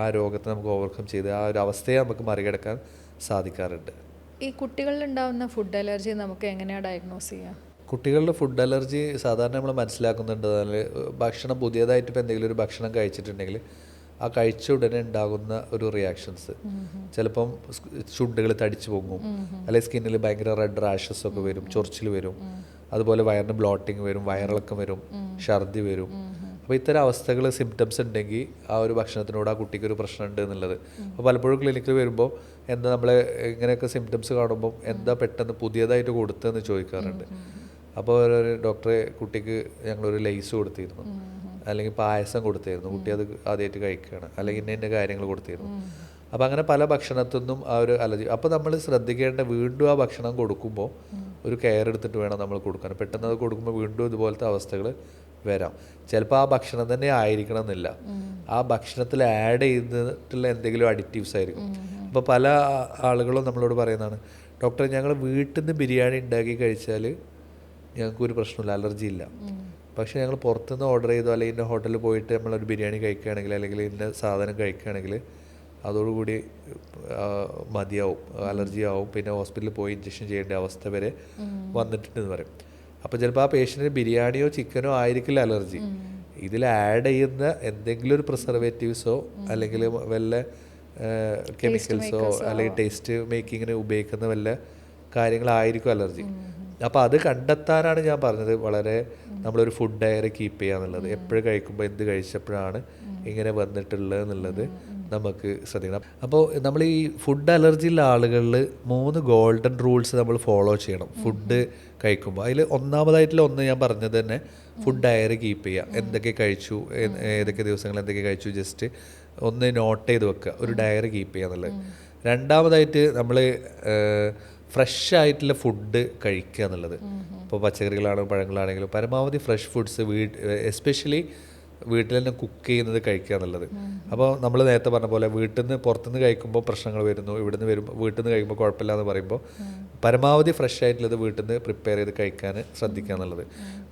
ആ രോഗത്തെ നമുക്ക് ഓവർകം ചെയ്ത് ആ ഒരു അവസ്ഥയെ നമുക്ക് മറികടക്കാൻ സാധിക്കാറുണ്ട്. ഈ കുട്ടികളിലുണ്ടാകുന്ന ഫുഡ് അലർജി നമുക്ക് എങ്ങനെയാണ് ഡയഗ്നോസ് ചെയ്യാം? കുട്ടികളുടെ ഫുഡ് അലർജി സാധാരണ നമ്മൾ മനസ്സിലാക്കുന്നുണ്ട്, ഭക്ഷണം പുതിയതായിട്ട് ഇപ്പോൾ എന്തെങ്കിലും ഒരു ഭക്ഷണം കഴിച്ചിട്ടുണ്ടെങ്കിൽ ആ കഴിച്ച ഉടനെ ഉണ്ടാകുന്ന ഒരു റിയാക്ഷൻസ്, ചിലപ്പം ചുണ്ടുകൾ തടിച്ചു പൊങ്ങും, അല്ലെങ്കിൽ സ്കിന്നിൽ ഭയങ്കര റെഡ് റാഷസ് ഒക്കെ വരും, ചൊറിച്ചിൽ വരും, അതുപോലെ വയറിന് ബ്ലോട്ടിങ് വരും, വയറിളക്കം വരും, ഛർദി വരും. അപ്പോൾ ഇത്തരം അവസ്ഥകൾ, സിംറ്റംസ് ഉണ്ടെങ്കിൽ ആ ഒരു ഭക്ഷണത്തിനോട് ആ കുട്ടിക്ക് ഒരു പ്രശ്നമുണ്ട് എന്നുള്ളത്. അപ്പോൾ പലപ്പോഴും ക്ലിനിക്കിൽ വരുമ്പോൾ എന്താ നമ്മൾ ഇങ്ങനെയൊക്കെ സിംറ്റംസ് കാണുമ്പോൾ എന്താ പെട്ടെന്ന് പുതിയതായിട്ട് കൊടുത്തതെന്ന് ചോദിക്കാറുണ്ട്. അപ്പോൾ ഒരു ഡോക്ടറെ, കുട്ടിക്ക് ഞങ്ങളൊരു ലേസ് കൊടുത്തിരുന്നു, അല്ലെങ്കിൽ പായസം കൊടുത്തിരുന്നു, കുട്ടി അത് ആദ്യമായിട്ട് കഴിക്കുകയാണ്, അല്ലെങ്കിൽ ഇന്ന കാര്യങ്ങൾ കൊടുത്തിരുന്നു. അപ്പോൾ അങ്ങനെ പല ഭക്ഷണത്തിൽ നിന്നും ആ ഒരു അലർജി. അപ്പോൾ നമ്മൾ ശ്രദ്ധിക്കേണ്ട, വീണ്ടും ആ ഭക്ഷണം കൊടുക്കുമ്പോൾ ഒരു കെയർ എടുത്തിട്ട് വേണം നമ്മൾ കൊടുക്കാൻ. പെട്ടെന്ന് അത് കൊടുക്കുമ്പോൾ വീണ്ടും ഇതുപോലത്തെ അവസ്ഥകൾ വരാം. ചിലപ്പോൾ ആ ഭക്ഷണം തന്നെ ആയിരിക്കണം എന്നില്ല, ആ ഭക്ഷണത്തിൽ ആഡ് ചെയ്തിട്ടുള്ള എന്തെങ്കിലും അഡിറ്റീവ്സ് ആയിരിക്കും. അപ്പോൾ പല ആളുകളും നമ്മളോട് പറയുന്നതാണ്, ഡോക്ടർ ഞങ്ങൾ വീട്ടിൽ നിന്ന് ബിരിയാണി ഉണ്ടാക്കി കഴിച്ചാൽ ഞങ്ങൾക്കൊരു പ്രശ്നമില്ല, അലർജി ഇല്ല. പക്ഷേ ഞങ്ങൾ പുറത്തുനിന്ന് ഓർഡർ ചെയ്തോ അല്ലെങ്കിൽ ഇന്ന ഹോട്ടലിൽ പോയിട്ട് നമ്മളൊരു ബിരിയാണി കഴിക്കുകയാണെങ്കിൽ അല്ലെങ്കിൽ ഇന്ന സാധനം കഴിക്കുകയാണെങ്കിൽ അതോടുകൂടി മതിയാവും, അലർജി ആവും, പിന്നെ ഹോസ്പിറ്റലിൽ പോയി ഇഞ്ചക്ഷൻ ചെയ്യേണ്ട അവസ്ഥ വരെ വന്നിട്ടുണ്ടെന്ന് പറയും. അപ്പോൾ ചിലപ്പോൾ ആ പേഷ്യൻറ്റിന് ബിരിയാണിയോ ചിക്കനോ ആയിരിക്കില്ല അലർജി, ഇതിൽ ആഡ് ചെയ്യുന്ന എന്തെങ്കിലും ഒരു പ്രിസർവേറ്റീവ്സോ അല്ലെങ്കിൽ വല്ല കെമിക്കൽസോ അല്ലെങ്കിൽ ടേസ്റ്റ് മേക്കിങ്ങിന് ഉപയോഗിക്കുന്ന വല്ല കാര്യങ്ങളായിരിക്കും അലർജി. അപ്പോൾ അത് കണ്ടെത്താനാണ് ഞാൻ പറഞ്ഞത് വളരെ നമ്മളൊരു ഫുഡ് ഡയറി കീപ്പ് ചെയ്യുക എന്നുള്ളത്. എപ്പോഴും കഴിക്കുമ്പോൾ എന്ത് കഴിച്ചപ്പോഴാണ് ഇങ്ങനെ വന്നിട്ടുള്ളത് എന്നുള്ളത് നമുക്ക് ശ്രദ്ധിക്കണം. അപ്പോൾ നമ്മൾ ഈ ഫുഡ് അലർജിയുള്ള ആളുകളിൽ 3 ഗോൾഡൻ റൂൾസ് നമ്മൾ ഫോളോ ചെയ്യണം ഫുഡ് കഴിക്കുമ്പോൾ. അതിൽ ഒന്നാമതായിട്ടുള്ള ഒന്ന് ഞാൻ പറഞ്ഞത് തന്നെ ഫുഡ് ഡയറി കീപ്പ് ചെയ്യുക. എന്തൊക്കെ കഴിച്ചു, ഏതൊക്കെ ദിവസങ്ങൾ എന്തൊക്കെ കഴിച്ചു, ജസ്റ്റ് ഒന്ന് നോട്ട് ചെയ്ത് വെക്കുക, ഒരു ഡയറി കീപ്പ് ചെയ്യുക എന്നുള്ളത്. രണ്ടാമതായിട്ട് നമ്മൾ ഫ്രഷ് ആയിട്ടുള്ള ഫുഡ് കഴിക്കുക എന്നുള്ളത്. ഇപ്പോൾ പച്ചക്കറികളാണെങ്കിലും പഴങ്ങളാണെങ്കിലും പരമാവധി ഫ്രഷ് ഫുഡ്സ് എസ്പെഷ്യലി വീട്ടിൽ തന്നെ കുക്ക് ചെയ്യുന്നത് കഴിക്കുക എന്നുള്ളത്. അപ്പോൾ നമ്മൾ നേരത്തെ പറഞ്ഞ പോലെ പുറത്തുനിന്ന് കഴിക്കുമ്പോൾ പ്രശ്നങ്ങൾ വരുന്നു, വീട്ടിൽ നിന്ന് കഴിക്കുമ്പോൾ കുഴപ്പമില്ല എന്ന് പറയുമ്പോൾ പരമാവധി ഫ്രഷ് ആയിട്ടുള്ളത് വീട്ടിൽ നിന്ന് പ്രിപ്പയർ ചെയ്ത് കഴിക്കാൻ ശ്രദ്ധിക്കുക എന്നുള്ളത്.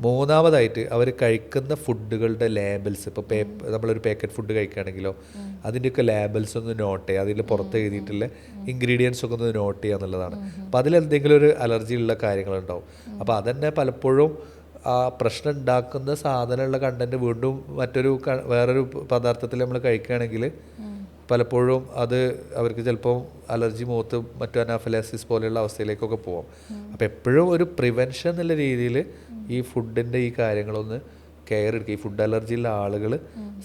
മൂന്നാമതായിട്ട് അവർ കഴിക്കുന്ന ഫുഡുകളുടെ ലേബൽസ്, ഇപ്പോൾ നമ്മളൊരു പാക്കറ്റ് ഫുഡ് കഴിക്കുകയാണെങ്കിലോ അതിൻ്റെയൊക്കെ ലേബൽസ് ഒന്ന് നോട്ട് ചെയ്യുക, അതിൽ പുറത്ത് എഴുതിയിട്ടുള്ള ഇൻഗ്രീഡിയൻസ് ഒക്കെ ഒന്ന് നോട്ട് ചെയ്യുക എന്നുള്ളതാണ്. അപ്പോൾ അതിലെന്തെങ്കിലും ഒരു അലർജി ഉള്ള കാര്യങ്ങളുണ്ടാവും. അപ്പോൾ അതന്നെ പലപ്പോഴും ആ പ്രശ്നം ഉണ്ടാക്കുന്ന സാധനമുള്ള കണ്ടന്റ് വീണ്ടും വേറൊരു പദാർത്ഥത്തിൽ നമ്മൾ കഴിക്കുകയാണെങ്കിൽ പലപ്പോഴും അത് അവർക്ക് ചിലപ്പോൾ അലർജി മുഖത്ത് മറ്റു അനാഫിലാസിസ് പോലെയുള്ള അവസ്ഥയിലേക്കൊക്കെ പോകാം. അപ്പോൾ എപ്പോഴും ഒരു പ്രിവെൻഷൻ എന്നുള്ള രീതിയിൽ ഈ ഫുഡിൻ്റെ ഈ കാര്യങ്ങളൊന്ന് കെയർ എടുക്കുക. ഈ ഫുഡ് അലർജിയുള്ള ആളുകൾ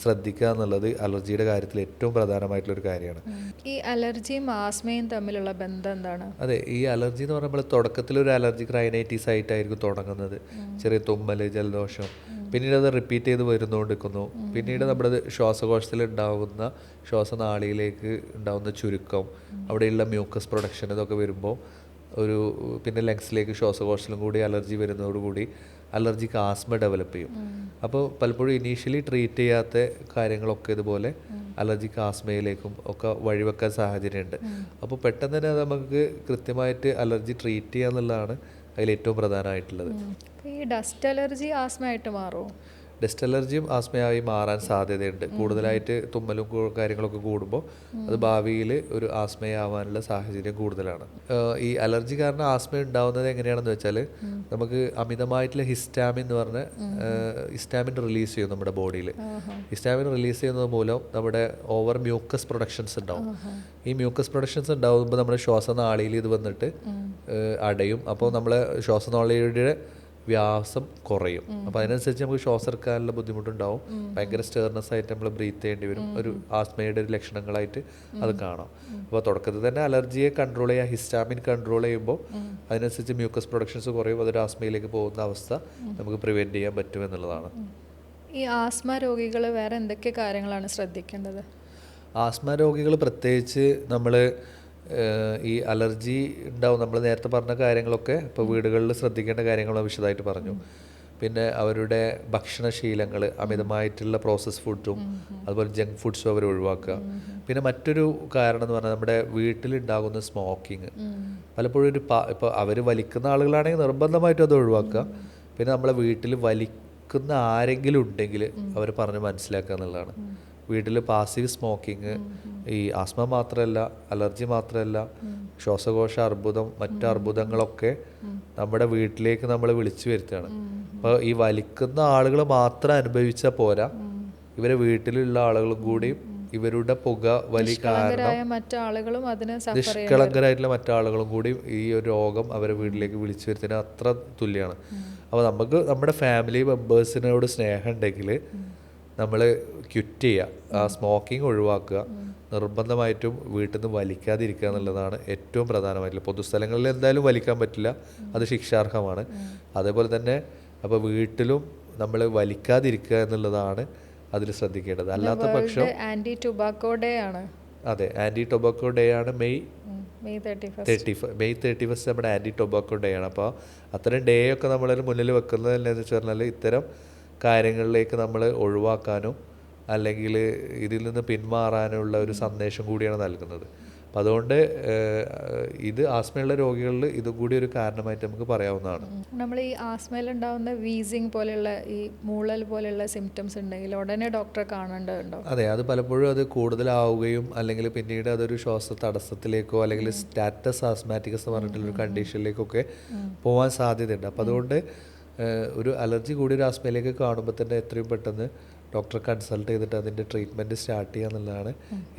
ശ്രദ്ധിക്കുക എന്നുള്ളത് അലർജിയുടെ കാര്യത്തിൽ ഏറ്റവും പ്രധാനമായിട്ടുള്ളൊരു കാര്യമാണ്. ഈ അലർജിയും ആസ്മയും തമ്മിലുള്ള ബന്ധം എന്താണ്? അതെ, ഈ അലർജി എന്ന് പറഞ്ഞാൽ നമ്മൾ തുടക്കത്തിലൊരു അലർജിക് റൈനൈറ്റിസ് ആയിട്ടായിരിക്കും തുടങ്ങുന്നത്. ചെറിയ തുമ്മൽ, ജലദോഷം, പിന്നീട് അത് റിപ്പീറ്റ് ചെയ്ത് വരുന്നുകൊണ്ടിരിക്കുന്നു. പിന്നീട് നമ്മുടെ ശ്വാസകോശത്തിൽ ഉണ്ടാകുന്ന ശ്വാസനാളിയിലേക്ക് ഉണ്ടാകുന്ന ചുരുക്കം, അവിടെയുള്ള മ്യൂക്കസ് പ്രൊഡക്ഷൻ, ഇതൊക്കെ വരുമ്പോൾ പിന്നെ ലങ്സിലേക്ക് ശ്വാസകോശത്തിലും കൂടി അലർജി വരുന്നതോടുകൂടി അലർജിക്ക് ആസ്മ ഡെവലപ്പ് ചെയ്യും. അപ്പോൾ പലപ്പോഴും ഇനീഷ്യലി ട്രീറ്റ് ചെയ്യാത്ത കാര്യങ്ങളൊക്കെ ഇതുപോലെ അലർജിക്ക് ആസ്മയിലേക്കും ഒക്കെ വഴിവെക്കാൻ സാഹചര്യമുണ്ട്. അപ്പോൾ പെട്ടെന്ന് തന്നെ നമുക്ക് കൃത്യമായിട്ട് അലർജി ട്രീറ്റ് ചെയ്യുക എന്നുള്ളതാണ് അതിലേറ്റവും പ്രധാനമായിട്ടുള്ളത്. ഈ ഡസ്റ്റ് അലർജി ആസ്മയായിട്ട് മാറുമോ? ഡസ്റ്റ് അലർജിയും ആസ്മയായി മാറാൻ സാധ്യതയുണ്ട്. കൂടുതലായിട്ട് തുമ്മലും കാര്യങ്ങളൊക്കെ കൂടുമ്പോൾ അത് ഭാവിയിൽ ഒരു ആസ്മയാവാനുള്ള സാഹചര്യം കൂടുതലാണ്. ഈ അലർജി കാരണം ആസ്മ ഉണ്ടാവുന്നത് എങ്ങനെയാണെന്ന് വെച്ചാൽ നമുക്ക് അമിതമായിട്ടുള്ള ഹിസ്റ്റാമിൻ എന്ന് പറഞ്ഞ ഹിസ്റ്റാമിൻ റിലീസ് ചെയ്യും നമ്മുടെ ബോഡിയിൽ. ഹിസ്റ്റാമിൻ റിലീസ് ചെയ്യുന്നത് മൂലം നമ്മുടെ ഓവർ മ്യൂക്കസ് പ്രൊഡക്ഷൻസ് ഉണ്ടാവും. ഈ മ്യൂക്കസ് പ്രൊഡക്ഷൻസ് ഉണ്ടാകുമ്പോൾ നമ്മുടെ ശ്വാസനാളിയിൽ ഇത് വന്നിട്ട് അടയും. അപ്പോൾ നമ്മളെ ശ്വാസനാളിയുടെ വ്യാസം കുറയും. അപ്പോൾ അതിനനുസരിച്ച് നമുക്ക് ശ്വാസം എടുക്കാനുള്ള ബുദ്ധിമുട്ടുണ്ടാവും. ഭയങ്കര സ്റ്റേർനെസ് ആയിട്ട് നമ്മൾ ബ്രീത്ത് ചെയ്യേണ്ടി വരും. ഒരു ആസ്മയുടെ ഒരു ലക്ഷണങ്ങളായിട്ട് അത് കാണാം. അപ്പോൾ തുടക്കത്തിൽ തന്നെ അലർജിയെ കൺട്രോൾ ചെയ്യുക, ഹിസ്റ്റാമിൻ കൺട്രോൾ ചെയ്യുമ്പോൾ അതിനനുസരിച്ച് മ്യൂക്കസ് പ്രൊഡക്ഷൻസ് കുറയും. അതൊരു ആസ്മയിലേക്ക് പോകുന്ന അവസ്ഥ നമുക്ക് പ്രിവെൻറ്റ് ചെയ്യാൻ പറ്റുമെന്നുള്ളതാണ്. ഈ ആസ്മ രോഗികൾ വേറെ എന്തൊക്കെ കാര്യങ്ങളാണ് ശ്രദ്ധിക്കേണ്ടത്? ആസ്മ രോഗികൾ പ്രത്യേകിച്ച് നമ്മൾ ഈ അലർജി ഉണ്ടാവും, നമ്മൾ നേരത്തെ പറഞ്ഞ കാര്യങ്ങളൊക്കെ ഇപ്പോൾ വീടുകളിൽ ശ്രദ്ധിക്കേണ്ട കാര്യങ്ങൾ വിശദമായിട്ട് പറഞ്ഞു. പിന്നെ അവരുടെ ഭക്ഷണശീലങ്ങൾ, അമിതമായിട്ടുള്ള പ്രോസസ് ഫുഡും അതുപോലെ ജങ്ക് ഫുഡ്സും അവർ ഒഴിവാക്കുക. പിന്നെ മറ്റൊരു കാരണം എന്ന് പറഞ്ഞാൽ നമ്മുടെ വീട്ടിലുണ്ടാകുന്ന സ്മോക്കിങ്. പലപ്പോഴും ഇപ്പോൾ അവർ വലിക്കുന്ന ആളുകളാണെങ്കിൽ നിർബന്ധമായിട്ടും അത് ഒഴിവാക്കുക. പിന്നെ നമ്മളെ വീട്ടിൽ വലിക്കുന്ന ആരെങ്കിലും ഉണ്ടെങ്കിൽ അവർ പറഞ്ഞ് മനസ്സിലാക്കുക എന്നുള്ളതാണ്. വീട്ടിൽ പാസീവ് സ്മോക്കിങ് ഈ ആസ്മ മാത്രമല്ല, അലർജി മാത്രമല്ല, ശ്വാസകോശ അർബുദം, മറ്റ് അർബുദങ്ങളൊക്കെ നമ്മുടെ വീട്ടിലേക്ക് നമ്മൾ വിളിച്ചു വരുത്തുകയാണ്. അപ്പോൾ ഈ വലിക്കുന്ന ആളുകൾ മാത്രം അനുഭവിച്ചാൽ പോരാ, ഇവരെ വീട്ടിലുള്ള ആളുകളും കൂടി ഇവരുടെ പുക വലി കാരണം നിഷ്കളങ്കരായിട്ടുള്ള മറ്റാളുകളും കൂടി ഈ ഒരു രോഗം അവരെ വീട്ടിലേക്ക് വിളിച്ചു വരുത്തുന്നത് അത്ര തുല്യമാണ്. അപ്പോൾ നമുക്ക് നമ്മുടെ ഫാമിലി മെമ്പേഴ്സിനോട് സ്നേഹം ഉണ്ടെങ്കിൽ നമ്മൾ ക്വിറ്റ് ചെയ്യുക, ആ സ്മോക്കിംഗ് ഒഴിവാക്കുക, നിർബന്ധമായിട്ടും വീട്ടിൽ നിന്ന് വലിക്കാതിരിക്കുക എന്നുള്ളതാണ് ഏറ്റവും പ്രധാനമായിട്ടുള്ള. പൊതുസ്ഥലങ്ങളിൽ എന്തായാലും വലിക്കാൻ പറ്റില്ല, അത് ശിക്ഷാർഹമാണ്. അതേപോലെ തന്നെ അപ്പോൾ വീട്ടിലും നമ്മൾ വലിക്കാതിരിക്കുക എന്നുള്ളതാണ് അതിൽ ശ്രദ്ധിക്കേണ്ടത്. അല്ലാത്ത പക്ഷം ആന്റി ടൊബാക്കോ ഡേ ആണ്. അതെ, ആന്റി ടൊബാക്കോ ഡേ ആണ് മെയ് 31 നമ്മുടെ ആന്റി ടൊബാക്കോ ഡേ ആണ്. അപ്പോൾ അത്തരം ഡേ ഒക്കെ നമ്മൾ മുന്നിൽ വെക്കുന്നത് എന്താണെന്ന് വെച്ച് പറഞ്ഞാൽ ഇത്തരം കാര്യങ്ങളിലേക്ക് നമ്മൾ ഒഴിവാക്കാനും അല്ലെങ്കിൽ ഇതിൽ നിന്ന് പിന്മാറാനുള്ള ഒരു സന്ദേശം കൂടിയാണ് നൽകുന്നത്. അപ്പം അതുകൊണ്ട് ഇത് ആസ്മയുള്ള രോഗികളിൽ ഇതും കൂടി ഒരു കാരണമായിട്ട് നമുക്ക് പറയാവുന്നതാണ്. നമ്മൾ ഈ ആസ്മയിലുണ്ടാകുന്ന വീസിങ് പോലെയുള്ള ഈ മൂളൽ പോലെയുള്ള സിംറ്റംസ് ഉണ്ടെങ്കിൽ ഉടനെ ഡോക്ടറെ കാണേണ്ടതുണ്ടോ? അതെ, അത് പലപ്പോഴും അത് കൂടുതലാവുകയും അല്ലെങ്കിൽ പിന്നീട് അതൊരു ശ്വാസ തടസ്സത്തിലേക്കോ അല്ലെങ്കിൽ സ്റ്റാറ്റസ് ആസ്മാറ്റിക്കസ് എന്ന് പറഞ്ഞിട്ടുള്ളൊരു കണ്ടീഷനിലേക്കൊക്കെ പോകാൻ സാധ്യതയുണ്ട്. അപ്പം അതുകൊണ്ട് ഒരു അലർജി കൂടി ഒരു ആസ്മയിലേക്ക് കാണുമ്പോൾ തന്നെ എത്രയും പെട്ടെന്ന് ഡോക്ടറെ കൺസൾട്ട് ചെയ്തിട്ട് അതിൻ്റെ ട്രീറ്റ്മെൻറ്റ് സ്റ്റാർട്ട് ചെയ്യുക എന്നുള്ളതാണ്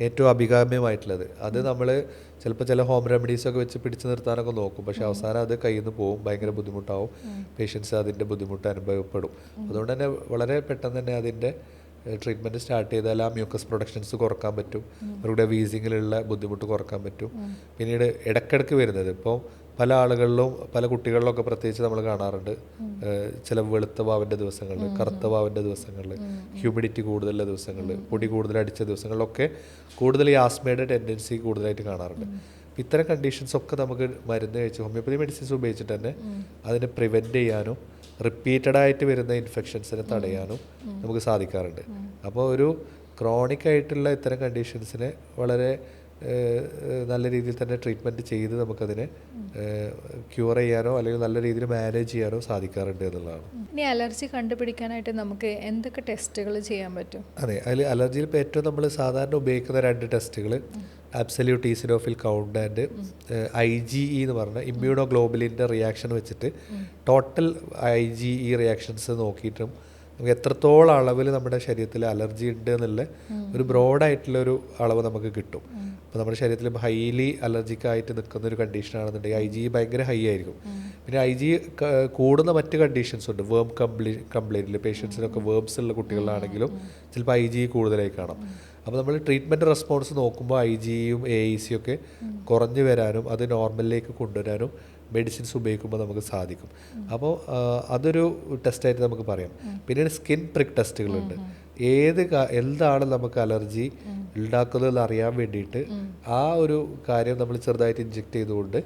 ഏറ്റവും അഭികാമ്യമായിട്ടുള്ളത്. അത് നമ്മൾ ചിലപ്പോൾ ചില ഹോം റെമഡീസൊക്കെ വെച്ച് പിടിച്ചു നിർത്താനൊക്കെ നോക്കും, പക്ഷേ അവസാനം അത് കയ്യിൽ നിന്ന് പോകും, ഭയങ്കര ബുദ്ധിമുട്ടാവും, പേഷ്യൻസ് അതിൻ്റെ ബുദ്ധിമുട്ട് അനുഭവപ്പെടും. അതുകൊണ്ട് തന്നെ വളരെ പെട്ടെന്ന് തന്നെ അതിൻ്റെ ട്രീറ്റ്മെൻറ്റ് സ്റ്റാർട്ട് ചെയ്താൽ ആ മ്യൂക്കസ് പ്രൊഡക്ഷൻസ് കുറക്കാൻ പറ്റും, അവരുടെ വീസിങ്ങിലുള്ള ബുദ്ധിമുട്ട് കുറക്കാൻ പറ്റും. പിന്നീട് ഇടയ്ക്കിടയ്ക്ക് വരുന്നത് ഇപ്പോൾ പല ആളുകളിലും പല കുട്ടികളിലൊക്കെ പ്രത്യേകിച്ച് നമ്മൾ കാണാറുണ്ട്, ചില വെളുത്ത വാവിൻ്റെ ദിവസങ്ങളിൽ, കറുത്ത വാവിൻ്റെ ദിവസങ്ങളിൽ, ഹ്യൂമിഡിറ്റി കൂടുതലുള്ള ദിവസങ്ങളിൽ, പൊടി കൂടുതൽ അടിച്ച ദിവസങ്ങളിലൊക്കെ കൂടുതൽ ഈ ആസ്മയുടെ ടെൻഡൻസി കൂടുതലായിട്ട് കാണാറുണ്ട്. ഇത്തരം കണ്ടീഷൻസ് ഒക്കെ നമുക്ക് മരുന്ന് കഴിച്ച് ഹോമിയോപ്പതി മെഡിസിൻസ് ഉപയോഗിച്ചിട്ട് തന്നെ അതിനെ പ്രിവെൻറ്റ് ചെയ്യാനും റിപ്പീറ്റഡായിട്ട് വരുന്ന ഇൻഫെക്ഷൻസിനെ തടയാനും നമുക്ക് സാധിക്കാറുണ്ട്. അപ്പോൾ ഒരു ക്രോണിക് ആയിട്ടുള്ള ഇത്തരം കണ്ടീഷൻസിനെ വളരെ നല്ല രീതിയിൽ തന്നെ ട്രീറ്റ്മെൻറ്റ് ചെയ്ത് നമുക്കതിനെ ക്യൂർ ചെയ്യാനോ അല്ലെങ്കിൽ നല്ല രീതിയിൽ മാനേജ് ചെയ്യാനോ സാധിക്കാറുണ്ട് എന്നുള്ളതാണ്. ഇനി അലർജി കണ്ടുപിടിക്കാനായിട്ട് നമുക്ക് എന്തൊക്കെ ടെസ്റ്റുകൾ ചെയ്യാൻ പറ്റും? അതെ, അതിൽ അലർജിയിൽ ഇപ്പോൾ ഏറ്റവും നമ്മൾ സാധാരണ ഉപയോഗിക്കുന്ന 2 ടെസ്റ്റുകൾ absolute eosinophil count and IgE എന്ന് പറഞ്ഞ ഇമ്മ്യൂണോഗ്ലോബുലിൻ്റെ റിയാക്ഷൻ വെച്ചിട്ട് ടോട്ടൽ IgE റിയാക്ഷൻസ് നോക്കിയിട്ടും നമുക്ക് എത്രത്തോളം അളവിൽ നമ്മുടെ ശരീരത്തിൽ അലർജി ഉണ്ട് എന്നുള്ള ഒരു ബ്രോഡായിട്ടുള്ളൊരു അളവ് നമുക്ക് കിട്ടും. അപ്പോൾ നമ്മുടെ ശരീരത്തിൽ ഹൈലി അലർജിക്കായിട്ട് നിൽക്കുന്ന ഒരു കണ്ടീഷനാണെന്നുണ്ടെങ്കിൽ IgE ഭയങ്കര ഹൈ ആയിരിക്കും. പിന്നെ IgE കൂടുന്ന മറ്റ് കണ്ടീഷൻസ് ഉണ്ട്. വേം കംപ്ലൈൻറ്റിൽ പേഷ്യൻസിനൊക്കെ വേംസ് ഉള്ള കുട്ടികളിലാണെങ്കിലും ചിലപ്പോൾ IgE കൂടുതലായി കാണാം. അപ്പോൾ നമ്മൾ ട്രീറ്റ്മെൻറ്റ് റെസ്പോൺസ് നോക്കുമ്പോൾ IgEയും AECയും ഒക്കെ കുറഞ്ഞു വരാനും അത് നോർമലിലേക്ക് കൊണ്ടുവരാനും മെഡിസിൻസ് ഉപയോഗിക്കുമ്പോൾ നമുക്ക് സാധിക്കും. അപ്പോൾ അതൊരു ടെസ്റ്റായിട്ട് നമുക്ക് പറയാം. പിന്നീട് സ്കിൻ പ്രിക്ക് ടെസ്റ്റുകളുണ്ട്. എന്താണ് നമുക്ക് അലർജി ഉണ്ടാക്കുന്നതെന്ന് അറിയാൻ വേണ്ടിയിട്ട് ആ ഒരു കാര്യം നമ്മൾ ചെറുതായിട്ട് ഇഞ്ചെക്ട് ചെയ്തുകൊണ്ട്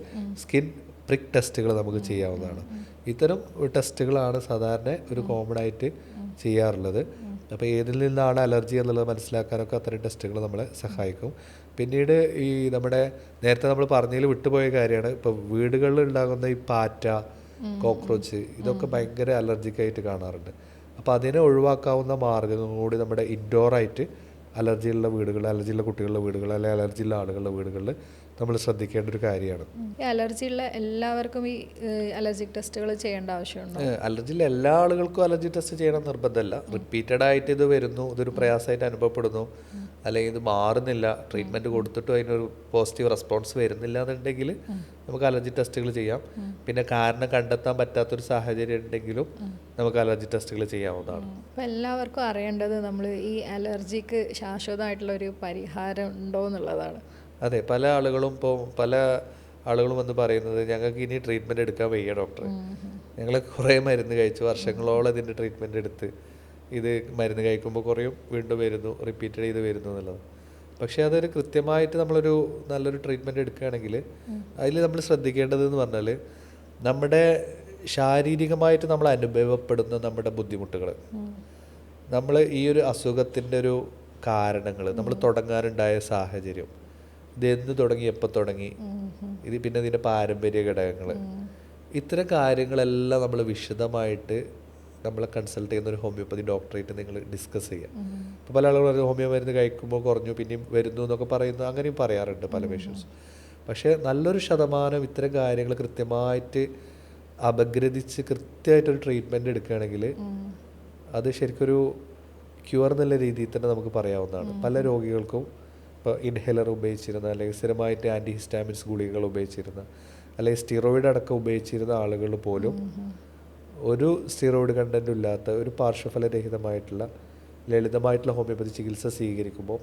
സ്കിൻ പ്രിക്ക് ടെസ്റ്റുകൾ നമുക്ക് ചെയ്യാവുന്നതാണ്. ഇത്തരം ടെസ്റ്റുകളാണ് സാധാരണ ഒരു കോമൺ ആയിട്ട് ചെയ്യാറുള്ളത്. അപ്പോൾ ഏതിൽ നിന്നാണ് അലർജി എന്നുള്ളത് മനസ്സിലാക്കാനൊക്കെ അത്തരം ടെസ്റ്റുകൾ നമ്മളെ സഹായിക്കും. പിന്നീട് ഈ നമ്മുടെ നേരത്തെ നമ്മൾ പറഞ്ഞതിൽ വിട്ടുപോയ കാര്യമാണ്, ഇപ്പോൾ വീടുകളിൽ ഉണ്ടാകുന്ന ഈ പാറ്റ, കോക്രോച്ച്, ഇതൊക്കെ ഭയങ്കര അലർജിക്കായിട്ട് കാണാറുണ്ട്. അപ്പോൾ അതിനെ ഒഴിവാക്കാവുന്ന മാർഗ്ഗങ്ങൾ കൂടി നമ്മുടെ ഇൻഡോറായിട്ട് അലർജിയുള്ള വീടുകൾ, അലർജിയുള്ള കുട്ടികളുടെ വീടുകൾ, അല്ലെങ്കിൽ അലർജിയുള്ള ആളുകളുടെ വീടുകളിൽ നമ്മൾ ശ്രദ്ധിക്കേണ്ട ഒരു കാര്യമാണ്. ഈ അലർജിയുള്ള എല്ലാവർക്കും ഈ അലർജിക് ടെസ്റ്റുകൾ ചെയ്യേണ്ട ആവശ്യമുണ്ടോ? അലർജിയുള്ള എല്ലാ ആളുകൾക്കും അലർജി ടെസ്റ്റ് ചെയ്യണം നിർബന്ധമല്ല. റിപ്പീറ്റഡ് ആയിട്ട് ഇത് വരുന്നു, ഇതൊരു പ്രയാസമായിട്ട് അനുഭവപ്പെടുന്നു, അല്ലെങ്കിൽ ഇത് മാറുന്നില്ല, ട്രീറ്റ്മെൻറ്റ് കൊടുത്തിട്ടും അതിനൊരു പോസിറ്റീവ് റെസ്പോൺസ് വരുന്നില്ല എന്നുണ്ടെങ്കിൽ നമുക്ക് അലർജി ടെസ്റ്റുകൾ ചെയ്യാം. പിന്നെ കാരണം കണ്ടെത്താൻ പറ്റാത്തൊരു സാഹചര്യം ഉണ്ടെങ്കിലും നമുക്ക് അലർജി ടെസ്റ്റുകൾ ചെയ്യാവുന്നതാണ്. അപ്പോൾ എല്ലാവർക്കും അറിയേണ്ടത് നമ്മൾ ഈ അലർജിക്ക് ശാശ്വതമായിട്ടുള്ള ഒരു പരിഹാരം ഉണ്ടോ എന്നുള്ളതാണ്. അതെ, പല ആളുകളും വന്ന് പറയുന്നത് ഞങ്ങൾക്ക് ഇനി ട്രീറ്റ്മെൻറ്റ് എടുക്കാൻ വയ്യ ഡോക്ടർ, ഞങ്ങൾ കുറേ മരുന്ന് കഴിച്ചു, വർഷങ്ങളോളം ഇതിൻ്റെ ട്രീറ്റ്മെൻറ്റ് എടുത്ത് ഇത് മരുന്ന് കഴിക്കുമ്പോൾ കുറയും, വീണ്ടും വരുന്നു, റിപ്പീറ്റഡ് ചെയ്ത് വരുന്നു എന്നുള്ളത്. പക്ഷേ അതൊരു കൃത്യമായിട്ട് നമ്മളൊരു നല്ലൊരു ട്രീറ്റ്മെൻറ്റ് എടുക്കുകയാണെങ്കിൽ അതിൽ നമ്മൾ ശ്രദ്ധിക്കേണ്ടതെന്ന് പറഞ്ഞാൽ നമ്മുടെ ശാരീരികമായിട്ട് നമ്മൾ അനുഭവപ്പെടുന്ന നമ്മുടെ ബുദ്ധിമുട്ടുകൾ, നമ്മൾ ഈ ഒരു അസുഖത്തിൻ്റെ ഒരു കാരണങ്ങൾ, നമ്മൾ തുടങ്ങാനുണ്ടായ സാഹചര്യം, ഇത് എന്ന് തുടങ്ങി, എപ്പോൾ തുടങ്ങി, ഇത് പിന്നെ ഇതിൻ്റെ പാരമ്പര്യ ഘടകങ്ങൾ, ഇത്തരം കാര്യങ്ങളെല്ലാം നമ്മൾ വിശദമായിട്ട് നമ്മളെ കൺസൾട്ട് ചെയ്യുന്ന ഒരു ഹോമിയോപ്പതി ഡോക്ടറായിട്ട് നിങ്ങൾ ഡിസ്കസ് ചെയ്യുക. ഇപ്പോൾ പല ആളുകളും ഹോമിയോ മരുന്ന് കഴിക്കുമ്പോൾ കുറഞ്ഞു പിന്നെയും വരുന്നു എന്നൊക്കെ പറയുന്നു, അങ്ങനെയും പറയാറുണ്ട് പല പേഷ്യൻസും. പക്ഷേ നല്ലൊരു ശതമാനം ഇത്തരം കാര്യങ്ങൾ കൃത്യമായിട്ട് അപഗ്രഥിച്ച് കൃത്യമായിട്ടൊരു ട്രീറ്റ്മെൻറ്റ് എടുക്കുകയാണെങ്കിൽ അത് ശരിക്കൊരു ക്യൂർ എന്നുള്ള രീതിയിൽ തന്നെ നമുക്ക് പറയാവുന്നതാണ്. പല രോഗികൾക്കും ഇപ്പോൾ ഇൻഹേലർ ഉപയോഗിച്ചിരുന്ന, അല്ലെങ്കിൽ സ്ഥിരമായിട്ട് ആൻറ്റിഹിസ്റ്റാമിൻസ് ഗുളികകൾ ഉപയോഗിച്ചിരുന്ന, അല്ലെങ്കിൽ സ്റ്റിറോയിഡ് അടക്കം ഉപയോഗിച്ചിരുന്ന ആളുകൾ പോലും ഒരു സ്റ്റിറോയിഡ് കണ്ടൻറ്റും ഇല്ലാത്ത ഒരു പാർശ്വഫലരഹിതമായിട്ടുള്ള ലളിതമായിട്ടുള്ള ഹോമിയോപ്പതി ചികിത്സ സ്വീകരിക്കുമ്പോൾ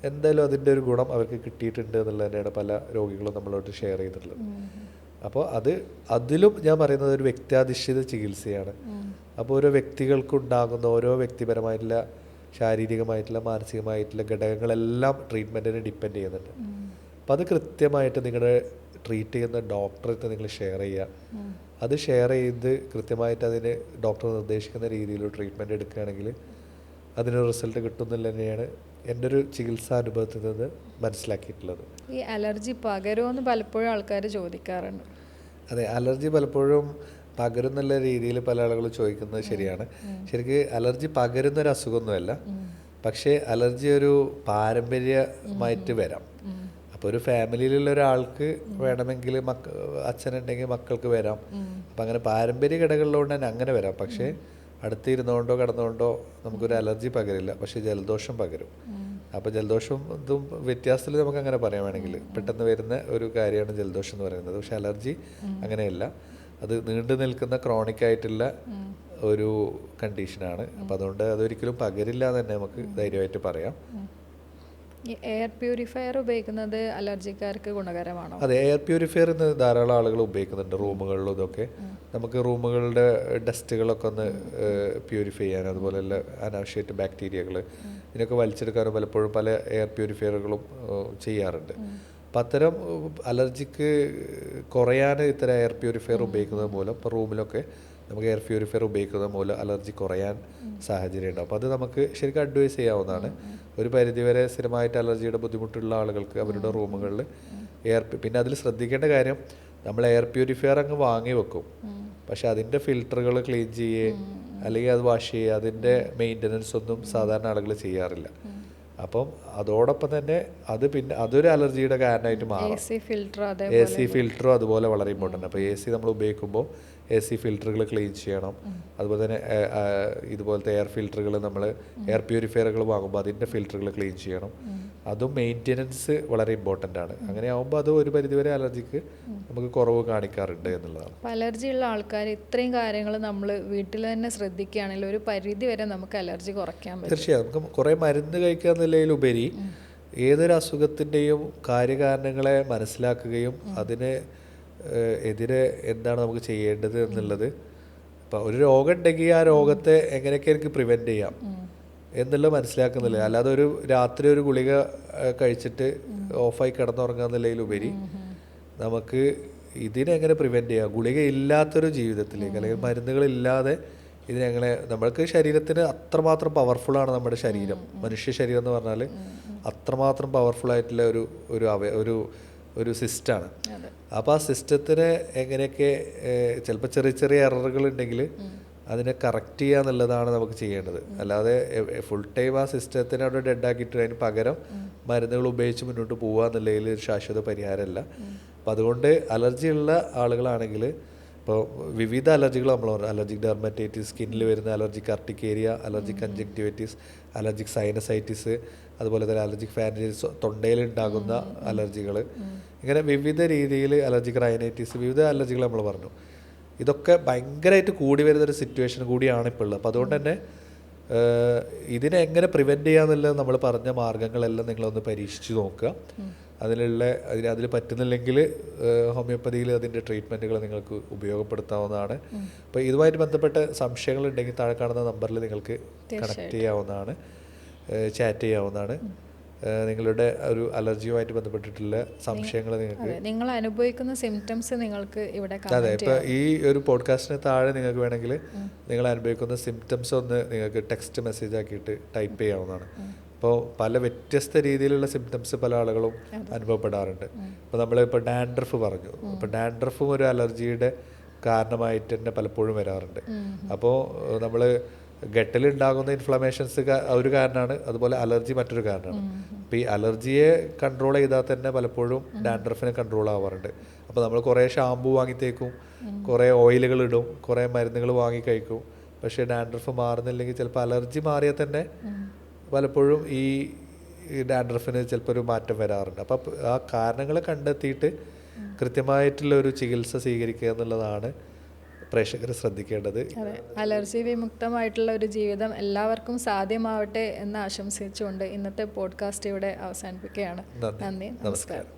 എന്തായാലും അതിൻ്റെ ഒരു ഗുണം അവർക്ക് കിട്ടിയിട്ടുണ്ട് എന്നുള്ളത് തന്നെയാണ് പല രോഗികളും നമ്മളോട് ഷെയർ ചെയ്തിട്ടുള്ളത്. അപ്പോൾ അതിലും ഞാൻ പറയുന്നത് ഒരു വ്യക്തിയാധിഷ്ഠിത ചികിത്സയാണ്. അപ്പോൾ ഓരോ വ്യക്തികൾക്കുണ്ടാകുന്ന ഓരോ വ്യക്തിപരമായിട്ടുള്ള ശാരീരികമായിട്ടുള്ള മാനസികമായിട്ടുള്ള ഘടകങ്ങളെല്ലാം ട്രീറ്റ്മെൻറ്റിനെ ഡിപ്പെൻഡ് ചെയ്യുന്നുണ്ട്. അപ്പോൾ അത് കൃത്യമായിട്ട് നിങ്ങളുടെ ട്രീറ്റ് ചെയ്യുന്ന ഡോക്ടറെ നിങ്ങൾ ഷെയർ ചെയ്യുക. അത് ഷെയർ ചെയ്ത് കൃത്യമായിട്ട് അതിന് ഡോക്ടർ നിർദ്ദേശിക്കുന്ന രീതിയിൽ ട്രീറ്റ്മെൻറ്റ് എടുക്കുകയാണെങ്കിൽ അതിനൊരു റിസൾട്ട് കിട്ടുന്നില്ല തന്നെയാണ് എൻ്റെ ഒരു ചികിത്സാ അനുഭവത്തിൽ നിന്ന് മനസ്സിലാക്കിയിട്ടുള്ളത്. ഈ അലർജി പകരുമെന്ന് പലപ്പോഴും ആൾക്കാർ ചോദിക്കാറുണ്ട്. അതെ, അലർജി പലപ്പോഴും പകരുന്നുള്ള രീതിയിൽ പല ആളുകളും ചോദിക്കുന്നത് ശരിയാണ്. ശരിക്കും അലർജി പകരുന്നൊരു അസുഖമൊന്നുമല്ല, പക്ഷേ അലർജി ഒരു പാരമ്പര്യമായിട്ട് വരാം. അപ്പോൾ ഒരു ഫാമിലിയിലുള്ള ഒരാൾക്ക് വേണമെങ്കിൽ അച്ഛനുണ്ടെങ്കിൽ മക്കൾക്ക് വരാം. അപ്പം അങ്ങനെ പാരമ്പര്യ ഘടകങ്ങളുകൊണ്ട് തന്നെ അങ്ങനെ വരാം. പക്ഷേ അടുത്തിരുന്നുകൊണ്ടോ കിടന്നുകൊണ്ടോ നമുക്കൊരു അലർജി പകരില്ല, പക്ഷേ ജലദോഷം പകരും. അപ്പോൾ ജലദോഷം ഇതും വ്യത്യാസത്തിൽ നമുക്ക് അങ്ങനെ പറയാൻ വേണമെങ്കിൽ പെട്ടെന്ന് വരുന്ന ഒരു കാര്യമാണ് ജലദോഷം എന്ന് പറയുന്നത്. പക്ഷേ അലർജി അങ്ങനെയല്ല, അത് നീണ്ടു നിൽക്കുന്ന ക്രോണിക് ആയിട്ടുള്ള ഒരു കണ്ടീഷനാണ്. അപ്പോൾ അതുകൊണ്ട് അതൊരിക്കലും പകരില്ല എന്ന് തന്നെ നമുക്ക് ധൈര്യമായിട്ട് പറയാം. ഈ എയർ പ്യൂരിഫയർ ഉപയോഗിക്കുന്നത് അലർജിക്കാർക്ക് ഗുണകരമാണോ? അതെ, എയർ പ്യൂരിഫയർ ഇന്ന് ധാരാളം ആളുകൾ ഉപയോഗിക്കുന്നുണ്ട് റൂമുകളിലും ഇതൊക്കെ. നമുക്ക് റൂമുകളുടെ ഡസ്റ്റുകളൊക്കെ ഒന്ന് പ്യൂരിഫൈ ചെയ്യാൻ, അതുപോലെയുള്ള അനാവശ്യമായിട്ട് ബാക്ടീരിയകൾ ഇതിനൊക്കെ വലിച്ചെടുക്കാനും പലപ്പോഴും പല എയർ പ്യൂരിഫയറുകളും ചെയ്യാറുണ്ട്. അപ്പം അത്തരം അലർജിക്ക് കുറയാൻ ഇത്തരം എയർ പ്യൂരിഫയർ ഉപയോഗിക്കുന്നത് മൂലം ഇപ്പോൾ റൂമിലൊക്കെ നമുക്ക് എയർ പ്യൂരിഫയർ ഉപയോഗിക്കുന്നത് മൂലം അലർജി കുറയാൻ സാഹചര്യമുണ്ട്. അപ്പോൾ അത് നമുക്ക് ശരിക്കും അഡ്വൈസ് ചെയ്യാവുന്നതാണ്. ഒരു പരിധിവരെ സ്ഥിരമായിട്ട് അലർജിയുടെ ബുദ്ധിമുട്ടുള്ള ആളുകൾക്ക് അവരുടെ റൂമുകളിൽ പിന്നെ അതിൽ ശ്രദ്ധിക്കേണ്ട കാര്യം, നമ്മൾ എയർ പ്യൂരിഫയർ അങ്ങ് വാങ്ങി വെക്കും, പക്ഷെ അതിൻ്റെ ഫിൽറ്ററുകൾ ക്ലീൻ ചെയ്യുകയും അല്ലെങ്കിൽ അത് വാഷ് ചെയ്യുക, അതിൻ്റെ മെയിൻ്റനൻസ് ഒന്നും സാധാരണ ആളുകൾ ചെയ്യാറില്ല. അപ്പം അതോടൊപ്പം തന്നെ പിന്നെ അതൊരു അലർജിയുടെ കാരണമായിട്ട് മാറും. എ സി ഫിൽറ്ററും അതുപോലെ വളരെ ഇമ്പോർട്ടൻ്റ്. അപ്പോൾ എ സി നമ്മൾ ഉപയോഗിക്കുമ്പോൾ എ സി ഫിൽറ്ററുകൾ ക്ലീൻ ചെയ്യണം. അതുപോലെ തന്നെ ഇതുപോലത്തെ എയർ ഫിൽറ്ററുകൾ നമ്മൾ എയർ പ്യൂരിഫയറുകൾ വാങ്ങുമ്പോൾ അതിൻ്റെ ഫിൽറ്ററുകൾ ക്ലീൻ ചെയ്യണം. അതും മെയിൻ്റനൻസ് വളരെ ഇമ്പോർട്ടൻ്റ് ആണ്. അങ്ങനെ ആകുമ്പോൾ അത് ഒരു പരിധിവരെ അലർജിക്ക് നമുക്ക് കുറവ് കാണിക്കാറുണ്ട് എന്നുള്ളതാണ്. അലർജി ഉള്ള ആൾക്കാർ ഇത്രയും കാര്യങ്ങൾ നമ്മൾ വീട്ടിൽ തന്നെ ശ്രദ്ധിക്കുകയാണെങ്കിൽ ഒരു പരിധി വരെ നമുക്ക് അലർജി കുറയ്ക്കാൻ പറ്റും. തീർച്ചയായും നമുക്ക് കുറേ മരുന്ന് കഴിക്കുക എന്നുള്ളതിലുപരി ഏതൊരു അസുഖത്തിൻ്റെയും കാര്യകാരണങ്ങളെ മനസ്സിലാക്കുകയും അതിന് എതിരെ എന്താണ് നമുക്ക് ചെയ്യേണ്ടത് എന്നുള്ളത്, ഇപ്പം ഒരു രോഗം ഉണ്ടെങ്കിൽ ആ രോഗത്തെ എങ്ങനെയൊക്കെ എനിക്ക് പ്രിവെൻറ്റ് ചെയ്യാം എന്നുള്ളത് മനസ്സിലാക്കുന്നില്ല. അല്ലാതെ ഒരു രാത്രി ഒരു ഗുളിക കഴിച്ചിട്ട് ഓഫായി കിടന്നുറങ്ങുക എന്നുള്ളതിലുപരി നമുക്ക് ഇതിനെങ്ങനെ പ്രിവെൻറ്റ് ചെയ്യാം, ഗുളിക ഇല്ലാത്തൊരു ജീവിതത്തിലേക്ക് അല്ലെങ്കിൽ മരുന്നുകളില്ലാതെ ഇതിനെങ്ങനെ. നമ്മൾക്ക് ശരീരത്തിന് അത്രമാത്രം പവർഫുള്ളാണ് നമ്മുടെ ശരീരം. മനുഷ്യ ശരീരം എന്ന് പറഞ്ഞാൽ അത്രമാത്രം പവർഫുള്ളായിട്ടുള്ള ഒരു സിസ്റ്റമാണ്. അപ്പോൾ ആ സിസ്റ്റത്തിനെ എങ്ങനെയൊക്കെ ചിലപ്പോൾ ചെറിയ ചെറിയ എററുകൾ ഉണ്ടെങ്കിൽ അതിനെ കറക്റ്റ് ചെയ്യുക എന്നുള്ളതാണ് നമുക്ക് ചെയ്യേണ്ടത്. അല്ലാതെ ഫുൾ ടൈം ആ സിസ്റ്റത്തിനെ അവിടെ ഡെഡാക്കിയിട്ട് അതിന് പകരം മരുന്നുകൾ ഉപയോഗിച്ച് മുന്നോട്ട് പോകുക എന്നുള്ളതിൽ ഒരു ശാശ്വത പരിഹാരമല്ല. അപ്പോൾ അതുകൊണ്ട് അലർജി ഉള്ള ആളുകളാണെങ്കിൽ ഇപ്പോൾ വിവിധ അലർജികൾ നമ്മൾ പറഞ്ഞു. അലർജിക് ഡെർമറ്റൈറ്റിസ്, സ്കിന്നിൽ വരുന്ന allergic urticaria, allergic conjunctivitis, allergic sinusitis, അതുപോലെ തന്നെ അലർജിക് ഫാനിറ്റൈറ്റിസ്, തൊണ്ടയിലുണ്ടാകുന്ന അലർജികൾ, ഇങ്ങനെ വിവിധ രീതിയിൽ അലർജിക് റൈനൈറ്റിസ്, വിവിധ അലർജികൾ നമ്മൾ പറഞ്ഞു. ഇതൊക്കെ ഭയങ്കരമായിട്ട് കൂടി വരുന്നൊരു സിറ്റുവേഷൻ കൂടിയാണ് ഇപ്പോൾ ഉള്ളത്. അപ്പോൾ അതുകൊണ്ട് തന്നെ ഇതിനെ എങ്ങനെ പ്രിവെൻറ്റ് ചെയ്യാന്നുള്ളത് നമ്മൾ പറഞ്ഞ മാർഗ്ഗങ്ങളെല്ലാം നിങ്ങളൊന്ന് പരീക്ഷിച്ച് നോക്കുക. അതിൽ പറ്റുന്നില്ലെങ്കിൽ ഹോമിയോപ്പതിയിൽ അതിൻ്റെ ട്രീറ്റ്മെൻറ്റുകൾ നിങ്ങൾക്ക് ഉപയോഗപ്പെടുത്താവുന്നതാണ്. അപ്പോൾ ഇതുമായിട്ട് ബന്ധപ്പെട്ട സംശയങ്ങളുണ്ടെങ്കിൽ താഴെ കാണുന്ന നമ്പറിൽ നിങ്ങൾക്ക് കണക്ട് ചെയ്യാവുന്നതാണ്, ചാറ്റ് ചെയ്യാവുന്നതാണ്. നിങ്ങളുടെ ഒരു അലർജിയുമായിട്ട് ബന്ധപ്പെട്ടിട്ടുള്ള സംശയങ്ങൾ നിങ്ങൾ അനുഭവിക്കുന്ന സിംറ്റംസ് നിങ്ങൾക്ക് ഇവിടെ. അതെ, ഇപ്പോൾ ഈ ഒരു പോഡ്കാസ്റ്റിന് താഴെ നിങ്ങൾക്ക് വേണമെങ്കിൽ നിങ്ങൾ അനുഭവിക്കുന്ന സിംറ്റംസ് ഒന്ന് നിങ്ങൾക്ക് ടെക്സ്റ്റ് മെസ്സേജ് ആക്കിയിട്ട് ടൈപ്പ് ചെയ്യാവുന്നതാണ്. അപ്പോൾ പല വ്യത്യസ്ത രീതിയിലുള്ള സിംറ്റംസ് പല ആളുകളും അനുഭവപ്പെടാറുണ്ട്. അപ്പോൾ നമ്മളിപ്പോൾ ഡാൻഡ്രഫ് പറഞ്ഞു. അപ്പോൾ ഡാൻഡ്രഫും ഒരു അലർജിയുടെ കാരണമായിട്ട് തന്നെ പലപ്പോഴും വരാറുണ്ട്. അപ്പോൾ നമ്മൾ ഗട്ടിലുണ്ടാകുന്ന ഇൻഫ്ലമേഷൻസ് ഒരു കാരണമാണ്, അതുപോലെ അലർജി മറ്റൊരു കാരണമാണ്. അപ്പോൾ ഈ അലർജിയെ കൺട്രോൾ ചെയ്താൽ തന്നെ പലപ്പോഴും ഡാൻഡ്രഫിനെ കൺട്രോൾ ആവാറുണ്ട്. അപ്പോൾ നമ്മൾ കുറേ ഷാമ്പു വാങ്ങി തേക്കും, കുറേ ഓയിലുകൾ ഇടും, കുറേ മരുന്നുകൾ വാങ്ങി കഴിക്കും. പക്ഷേ ഡാൻഡ്രഫ് മാറുന്നില്ലെങ്കിൽ ചിലപ്പോൾ അലർജി മാറിയാൽ തന്നെ പലപ്പോഴും ഈ ഡാൻഡ്രഫിന് ചിലപ്പോൾ ഒരു മാറ്റം വരാറുണ്ട്. അപ്പോൾ ആ കാരണങ്ങൾ കണ്ടെത്തിയിട്ട് കൃത്യമായിട്ടുള്ള ഒരു ചികിത്സ സ്വീകരിക്കുക എന്നുള്ളതാണ് പ്രേക്ഷകർ ശ്രദ്ധിക്കേണ്ടത്. അലർജി വിമുക്തമായിട്ടുള്ള ഒരു ജീവിതം എല്ലാവർക്കും സാധ്യമാവട്ടെ എന്ന് ആശംസിച്ചുകൊണ്ട് ഇന്നത്തെ പോഡ്കാസ്റ്റ് ഇവിടെ അവസാനിപ്പിക്കുകയാണ്. നന്ദി, നമസ്കാരം.